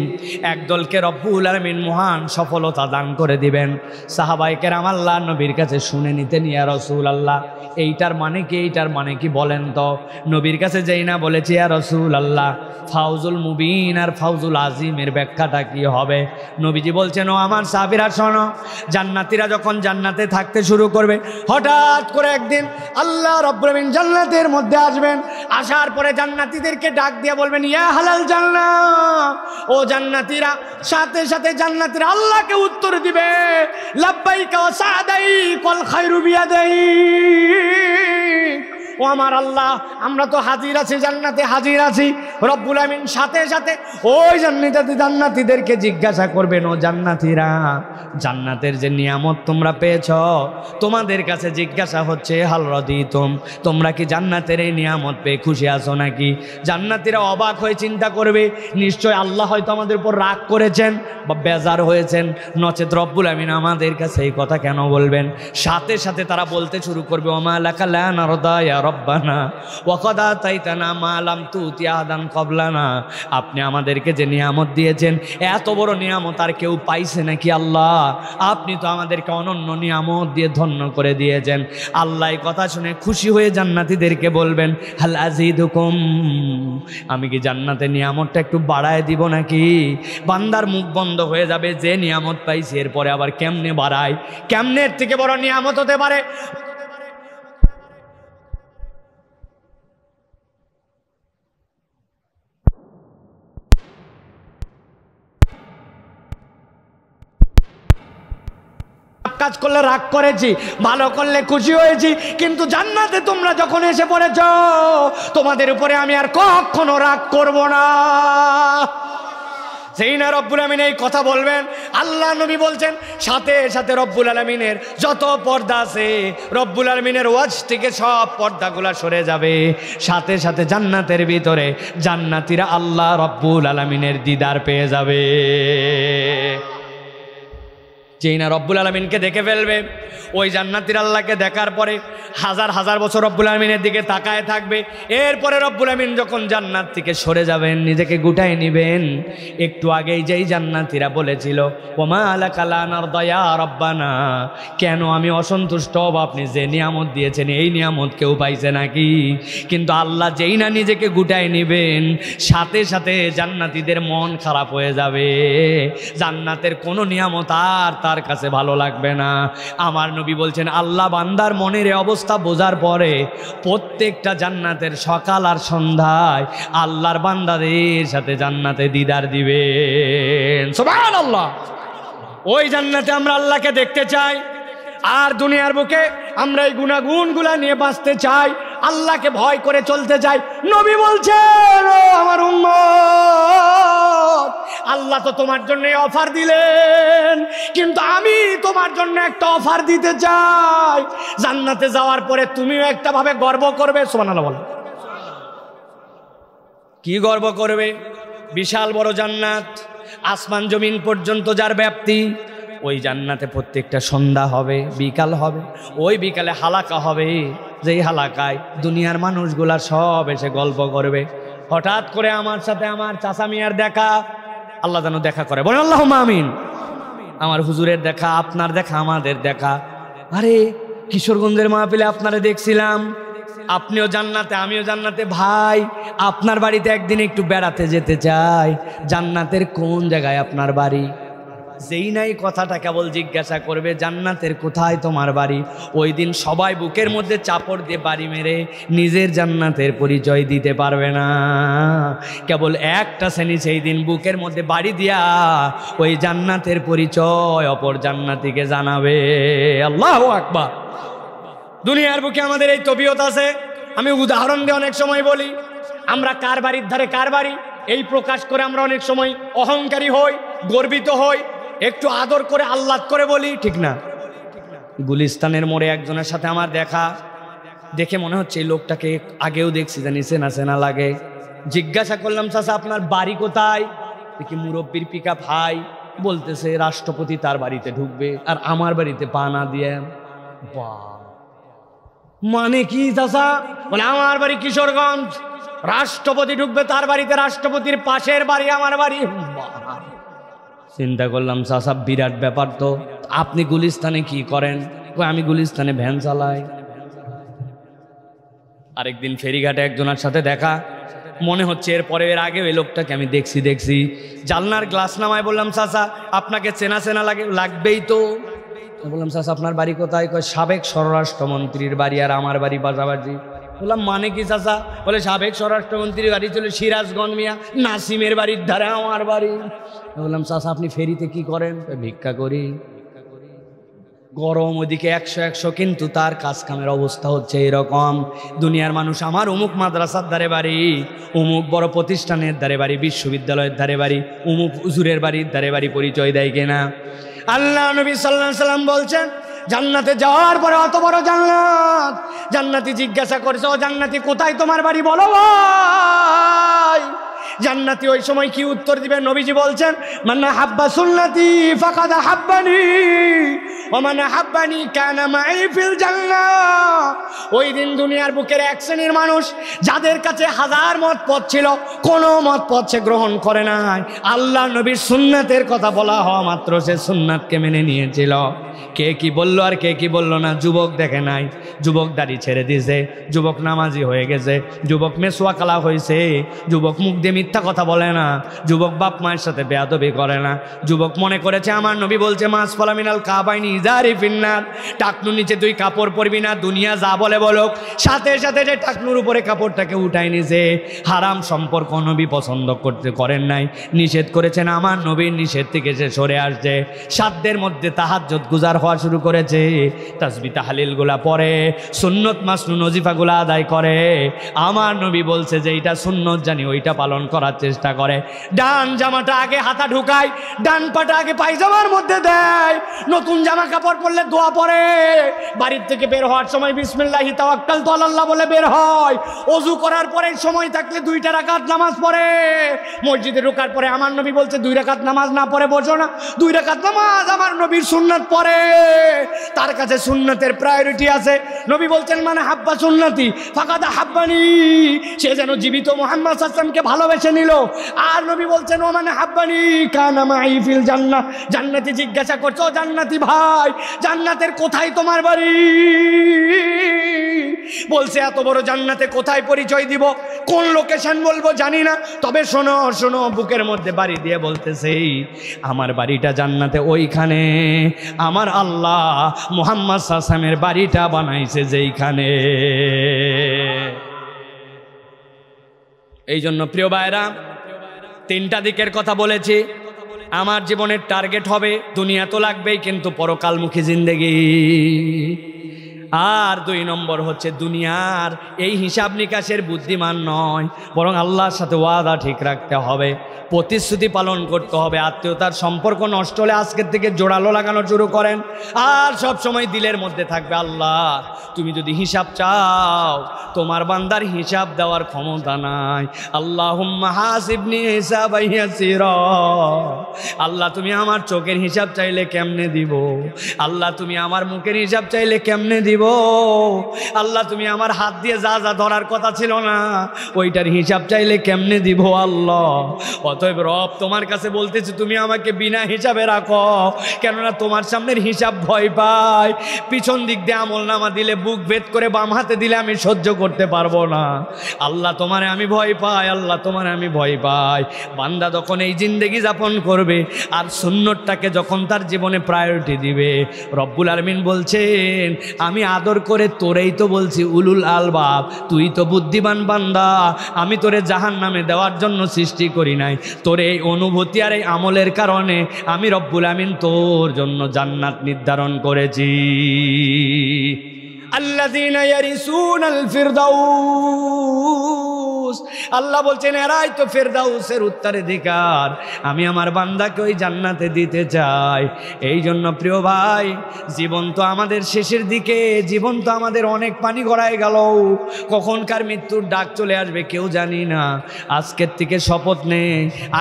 একদলকে রব্বুল আমিন মহান সফলতা দান করে দিবেন। সাহাবায়ে কেরাম আল্লাহ নবীর কাছে শুনে নিতেন, ইয়া রাসূলুল্লাহ এইটার মানে কি, এইটার মানে কি বলেন তো। নবীর কাছে যেই না বলেছি ইয়া রাসূলুল্লাহ ফাউজুল মুবিন আর ফাউজুল আজিমের ব্যাখ্যাটা কি হবে, নবীজি বলছেন ও আমার সাহাবীরা শোনো, জান্নাতীরা যখন জান্নাতে থাকতে শুরু করবে, হঠাৎ করে একদিন আল্লাহ রাব্বুল আমিন জান্নাতের মধ্যে আসবেন। আসার পরে জান্নাতীদেরকে ডাক দিয়ে বলবেন ইয়া হালাল জান্নাত, ও জান্নাতীরা। সাথে সাথে জান্নাতীরা আল্লাহকে উত্তর দিবে লাব্বাইকা ওয়া সাদাইক ওয়াল খায়রু বিয়াদাইক, ও আমার আল্লাহ আমরা তো হাজির আছি, জান্নাতে হাজির আছি। রব্বুল আমিন সাথে সাথে ওই জান্নাতীদেরকে জিজ্ঞাসা করবেন, ও জান্নাতীরা জান্নাতের যে নিয়ামত তোমরা পেয়েছ, তোমাদের কাছে জিজ্ঞাসা হচ্ছে হাল রাদিতুম, তোমরা কি জান্নাতের এই নিয়ামত পেয়ে খুশি আছো নাকি? জান্নাতীরা অবাক হয়ে চিন্তা করবে, নিশ্চয় আল্লাহ হয়তো আমাদের উপর রাগ করেছেন বা বেজার হয়েছেন, নচেত রব্বুল আমিন আমাদের কাছে এই কথা কেন বলবেন? সাথে সাথে তারা বলতে শুরু করবে ওমা লাকা লা নারদা ইয়া রব্বানা ওয়া কদ আতাইতানা মা লাম তুতি আহাদান ক্বাবলানা, আপনি আমাদেরকে যে নিয়ামত দিয়েছেন এত বড় নিয়ামত আর কেউ পাইছে নাকি আল্লাহ? আপনি তো আমাদেরকে অনন্য নিয়ামত দিয়ে ধন্য করে দিয়েছেন। আল্লাহ এই কথা শুনে খুশি হয়ে জান্নাতীদেরকে বলবেন হাল আজিদুকুম, আমি কি জান্নাতে নিয়ামতটা একটু বাড়ায় দিব নাকি? বান্দার মুখ বন্ধ হয়ে যাবে, যে নিয়ামত পাইছে এরপরে আবার কেমনে বাড়ায়, কেমনে এর থেকে বড় নিয়ামত হতে পারে? কাজ করলে রাগ করেছি, ভালো করলে খুশি হয়েছি, কিন্তু জান্নাতে তোমরা যখন এসে পড়েছ তোমাদের উপরে আমি আর কখনো রাগ করব না। সেই না রব্বুল আমিন এই কথা বলবেন, আল্লাহ নবী বলছেন সাথে সাথে রব্বুল আলামিনের যত পর্দা আছে রব্বুল আলামিনের ওয়াজ থেকে সব পর্দাগুলা সরে যাবে। সাথে সাথে জান্নাতের ভিতরে জান্নাতীরা আল্লাহ রব্বুল আলামিনের দিদার পেয়ে যাবে। যেই না রব্বুল আলমিনকে দেখে ফেলবে, ওই জান্নাতীর আল্লাহকে দেখার পরে হাজার হাজার বছর রব্বুল আলমিনের দিকে তাকায় থাকবে। এরপরে রব্বুল আলমিন যখন জান্নাত থেকে সরে যাবেন, নিজেকে গুটাই নেবেন, একটু আগেই যেই জান্নাতীরা বলেছিল ওমা লাকা লা নারদা ইয়া রব্বানা, কেন আমি অসন্তুষ্ট হব, আপনি যে নিয়ামত দিয়েছেন এই নিয়ামত কেউ পাইছে নাকি? কিন্তু আল্লাহ যেই না নিজেকে গুটাই নেবেন, সাথে সাথে জান্নাতীদের মন খারাপ হয়ে যাবে, জান্নাতের কোনো নিয়ামত আর তার কাছে ভালো লাগবে না। আমার নবী বলছেন আল্লাহ বান্দার মনের অবস্থা বোঝার পরে প্রত্যেকটা জান্নাতের সকাল আর সন্ধ্যায় আল্লাহর বান্দাদের সাথে জান্নাতে দিদার দিবেন। সুবহানাল্লাহ। ওই জান্নাতে আমরা আল্লাহকে দেখতে চাই, আর দুনিয়ার বুকে আমরা এই গুনাহগুলা নিয়ে বাঁচতে চাই, আল্লাহকে ভয় করে চলতে চাই। নবী বলছেন ও আমার উম্মত, আল্লাহ তো তোমার জন্য অফার দিলেন, কিন্তু আমি তোমার জন্য একটা অফার দিতে চাই। জান্নাতে যাওয়ার পরে তুমিও একটা ভাবে গর্ব করবে। সুবহানাল্লাহ বলো। কি গর্ব করবে? বিশাল বড় জান্নাত, আসমান জমিন পর্যন্ত যার ব্যাপ্তি। ওই জান্নাতে প্রত্যেকটা সন্ধ্যা হবে, বিকাল হবে, ওই বিকালে হালাকা হবে, যেই হালাকায় দুনিয়ার মানুষগুলা সব এসে গল্প করবে। হঠাৎ করে আমার সাথে আমার চাচা মিয়ার দেখা, আল্লাহ যেন দেখা করে, বলেন আল্লাহুম্মা আমিন। আমার হুজুরের দেখা, আপনার দেখা, আমাদের দেখা। আরে কিশোরগঞ্জের মাহফিলে আপনারে দেখছিলাম, আপনিও জান্নাতে আমিও জান্নাতে, ভাই আপনার বাড়িতে একদিন একটু বেড়াতে যেতে চাই। জান্নাতের কোন জায়গায় আপনার বাড়ি? যেই নাই কথাটা কেবল জিজ্ঞাসা করবে জান্নাতের কোথায় তোমার বাড়ি, ওই দিন সবাই বুকের মধ্যে চাপড় দিয়ে বাড়ি মেরে নিজের জান্নাতের পরিচয় দিতে পারবে না। কেবল একটা শ্রেণী সেই দিন বুকের মধ্যে বাড়ি দিয়া ওই জান্নাতের পরিচয় অপর জান্নাতীকে জানাবে। আল্লাহু আকবার। দুনিয়ার বুকে আমাদের এই তবিয়ত আছে। আমি উদাহরণ দিয়ে অনেক সময় বলি, আমরা কার বাড়ির ধারে কার বাড়ি এই প্রকাশ করে আমরা অনেক সময় অহংকারী হই, গর্বিত হই, একটু আদর করে আহ্লাদ করে বলি, ঠিক না? গুলিস্তানের মোড়ে একজনের সাথে আমার দেখা, দেখে মনে হচ্ছে এই লোকটাকে আগেও দেখছি, জানি চেনা চেনা লাগে। জিজ্ঞাসা করলাম চাচা আপনার বাড়ি কোথায়? দেখি মুরব্বীর পিকআপ হাই, বলতেছে রাষ্ট্রপতি তার বাড়িতে ঢুকবে আর আমার বাড়িতে পা না দিয়ে। বাহ, মানে কি চাচা? বলে আমার বাড়ি কিশোরগঞ্জ, রাষ্ট্রপতি ঢুকবে তার বাড়িতে, রাষ্ট্রপতির পাশের বাড়ি আমার বাড়ি। চিন্তা করলাম চাচা বিরাট ব্যাপার তো, আপনি গুলিস্তানে কি করেন? আমি গুলিস্তানে ভ্যান চালাই। আরেকদিন ফেরিঘাটে একজনের সাথে দেখা, মনে হচ্ছে এর আগে ওই লোকটাকে আমি দেখছি। জানলার গ্লাস নামায় বললাম চাচা আপনাকে চেনা চেনা লাগবেই তো। বললাম চাচা আপনার বাড়ি কোথায়? কয় সাবেক স্বরাষ্ট্রমন্ত্রীর বাড়ি আর আমার বাড়ি বাজাবাজি। বললাম মানে কি চাচা? বলে সাবেক স্বরাষ্ট্রমন্ত্রীর বাড়ি ছিল সিরাজগঞ্জ, মিয়া নাসিমের বাড়ির ধারে আমার বাড়ি। বললাম চাচা আপনি ফেরিতে কি করেন? ভিক্ষা করি। গরম ওদিকে 100, কিন্তু তার কাজ কামের অবস্থা হচ্ছে এরকম। দুনিয়ার মানুষ আমার অমুক মাদ্রাসার ধারে বাড়ি, অমুক বড় প্রতিষ্ঠানের ধারে বাড়ি, বিশ্ববিদ্যালয়ের ধারে বাড়ি, অমুক হুজুরের বাড়ির ধারে বাড়ি পরিচয় দেয় কিনা? আল্লাহ নবী সাল্লাল্লাহু আলাইহি সাল্লাম বলছেন জান্নাতে যাওয়ার পরে অত বড় জান্নাত, জান্নাতি জিজ্ঞাসা করেছে ও জান্নাতি কোথায় তোমার বাড়ি বলো ভাই। জান্নাতি ওই সময় কি উত্তর দিবে? নবীজি বলছেন মান হাব্বা সুন্নতি ফাকাদ হাব্বানি ওয়া মান হাব্বানি কানা মাই ফিল জান্নাহ। ওই দিন দুনিয়ার বুকের এক শ্রেণীর মানুষ যাদের কাছে হাজার মত পথ ছিল, কোনো মত পথ সে গ্রহণ করে নাই। আল্লাহ নবীর সুন্নাতের কথা বলা হওয়া মাত্র সে সুন্নাতকে মেনে নিয়েছিল। কে কি বলল আর কে কি বলল না যুবক দেখে নাই। যুবক দাড়ি ছেড়ে দিয়েছে, যুবক নামাজি হয়ে গেছে, যুবক মেসওয়া কালা হয়েছে, যুবক মুখ দিয়ে মিথ্যা কথা বলে না, যুবক বাপ মায়ের সাথে বেয়াদবি করে না। যুবক মনে করেছে আমার নবী বলছে মাস ফলা মিনাল কাবাইনি ইজারি ফিন্নার, টাকনুর নিচে তুই কাপড় পরবি না, দুনিয়া যা বলে বলুক। সাথে সাথে যে টাকনুর উপরে কাপড়টাকে উঠাই নিছে। হারাম সম্পর্ক নবী পছন্দ করেন নাই, নিষেধ করেছেন। আমার নবীর নিষেধ থেকে সে সরে আসছে। সাধ্যের মধ্যে তাহাজ্জুদ গুজার হওয়া শুরু করেছে, তাসবিহ তাহলিল গুলা পড়ে, সুন্নত মাসনুন ওজিফা গুলা আদায় করে। আমার নবী বলছে যে এইটা সুন্নত জানি ওইটা পালন করার চেষ্টা করে। ডান জামাটা আগে হাতা ঢুকায়, ডান পাটা আগে পায়জামার মধ্যে দেয়, নতুন জামা কাপড় পরলে দোয়া পড়ে, বাড়ির থেকে বের হওয়ার সময় বিসমিল্লাহি তাওয়াক্কালতু আলাল্লাহ বলে বের হয়, ওযু করার পরে সময় থাকলে 2টা রাকাত নামাজ পড়ে, মসজিদে ঢোকার পরে আমার নবী বলছে 2 রাকাত নামাজ না পড়ে বসো না, 2 রাকাত নামাজ আমার নবীর সুন্নাত পড়ে, তার কাছে সুন্নাতের প্রায়োরিটি আছে। নবী বলছেন মানে হাব্বা সুন্নতি ফাকাদ হাব্বানি, সে যেন জীবিত মুহাম্মদ সাল্লাল্লাহু আলাইহি ওয়াসাল্লামকে ভালোবেসে নিল। আর নবী বলছেন ও মানে হাব্বানি কানা মাই ফিল জান্নাহ, জান্নাতি জিজ্ঞাসা করছো জান্নাতি ভাই জান্নাতের কোথায় তোমার বাড়ি? বলছে এত বড় জান্নাতে কোথায় পরিচয় দিব, কোন লোকেশন বলবো জানি না, তবে শোনো শোনো, বুকের মধ্যে বাড়ি দিয়ে বলতেছে আমার বাড়িটা জান্নাতে ওইখানে, আমার আল্লাহ মুহাম্মদ সাল্লাল্লাহু আলাইহি ওয়াসাল্লামের বাড়িটা বানাইছে যেইখানে। এই জন্য প্রিয় ভাইরা 3টা দিকের কথা বলেছি। আমার জীবনের টার্গেট হবে দুনিয়া তো লাগবেই, কিন্তু পরকালমুখী জিন্দেগি। আর 2 নম্বর হচ্ছে দুনিয়ার এই হিসাব নিকাশের বুদ্ধিমান নয়, বরং আল্লাহর সাথে ওয়াদা ঠিক রাখতে হবে, প্রতিশ্রুতি পালন করতে হবে। আত্মীয়তার সম্পর্ক নষ্ট হলে আজকের থেকে জোড়ালো লাগানো শুরু করেন। আর সব সময় দিলের মধ্যে থাকবে আল্লাহ তুমি যদি হিসাব চাও, তোমার বান্দার হিসাব দেওয়ার ক্ষমতা নাই। আল্লাহুম্মা হাসিবনি হিসাবান ইয়াসিরা, আল্লাহ তুমি আমার চোখের হিসাব চাইলে কেমনে দিব, আল্লাহ তুমি আমার মুখের হিসাব চাইলে কেমনে দিব, আল্লাহ তুমি আমার হাত দিয়ে যা যা ধরার কথা ছিল না ওইটার হিসাব চাইলে কেমনে দিব আল্লাহ। অতএব রব তোমার কাছে বলতেছি তুমি আমাকে বিনা হিসাবে রাখো, কেননা তোমার সামনের হিসাব ভয় পাই, পিছন দিক দিয়ে আমল নামা দিলে বুক ভেদ করে বাম হাতে দিলে আমি সহ্য করতে পারবো না। আল্লাহ তোমারে আমি ভয় পাই, আল্লাহ তোমারে আমি ভয় পাই। বান্দা যখন এই জিন্দেগি যাপন করবে আর সুন্নতটাকে যখন তার জীবনে প্রায়োরিটি দিবে, রব্বুল আলামিন বলছেন আমি আদর করে তোরেই তো বলছি উলুল আলবাব, তুই তো বুদ্ধিমান বান্দা, আমি তোরে জাহান্নামে দেওয়ার জন্য সৃষ্টি করি নাই, তোর এই অনুভূতি আর এই আমলের কারণে আমি রব্বুল আমিন তোর জন্য জান্নাত নির্ধারণ করেছি। আল্লাযীনা ইয়ারিসুনাল ফিরদাউস, আল্লাহ বলছেন এরাই তো ফেরদাউসের উত্তরাধিকার, আমি আমার বান্দাকে ওই জান্নাতে দিতে চাই। এই জন্য প্রিয় ভাই জীবন তো আমাদের শেষের দিকে, জীবন তো আমাদের অনেক পানি গড়ায় গেল, কখনকার মৃত্যুর ডাক চলে আসবে কেউ জানি না। আজকের থেকে শপথ নে,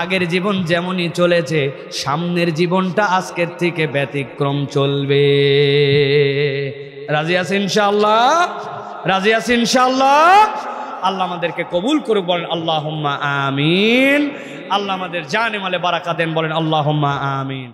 আগের জীবন যেমনই চলেছে সামনের জীবনটা আজকের থেকে ব্যতিক্রম চলবে। রাজি আছেন ইনশাআল্লাহ? রাজি আছেন ইনশাআল্লাহ? আল্লাহ আমাদেরকে কবুল করুক, বলেন আল্লাহুম্মা আমিন। আল্লাহ আমাদের জানে মালে বারাকা দেন, বলেন আল্লাহুম্মা আমিন।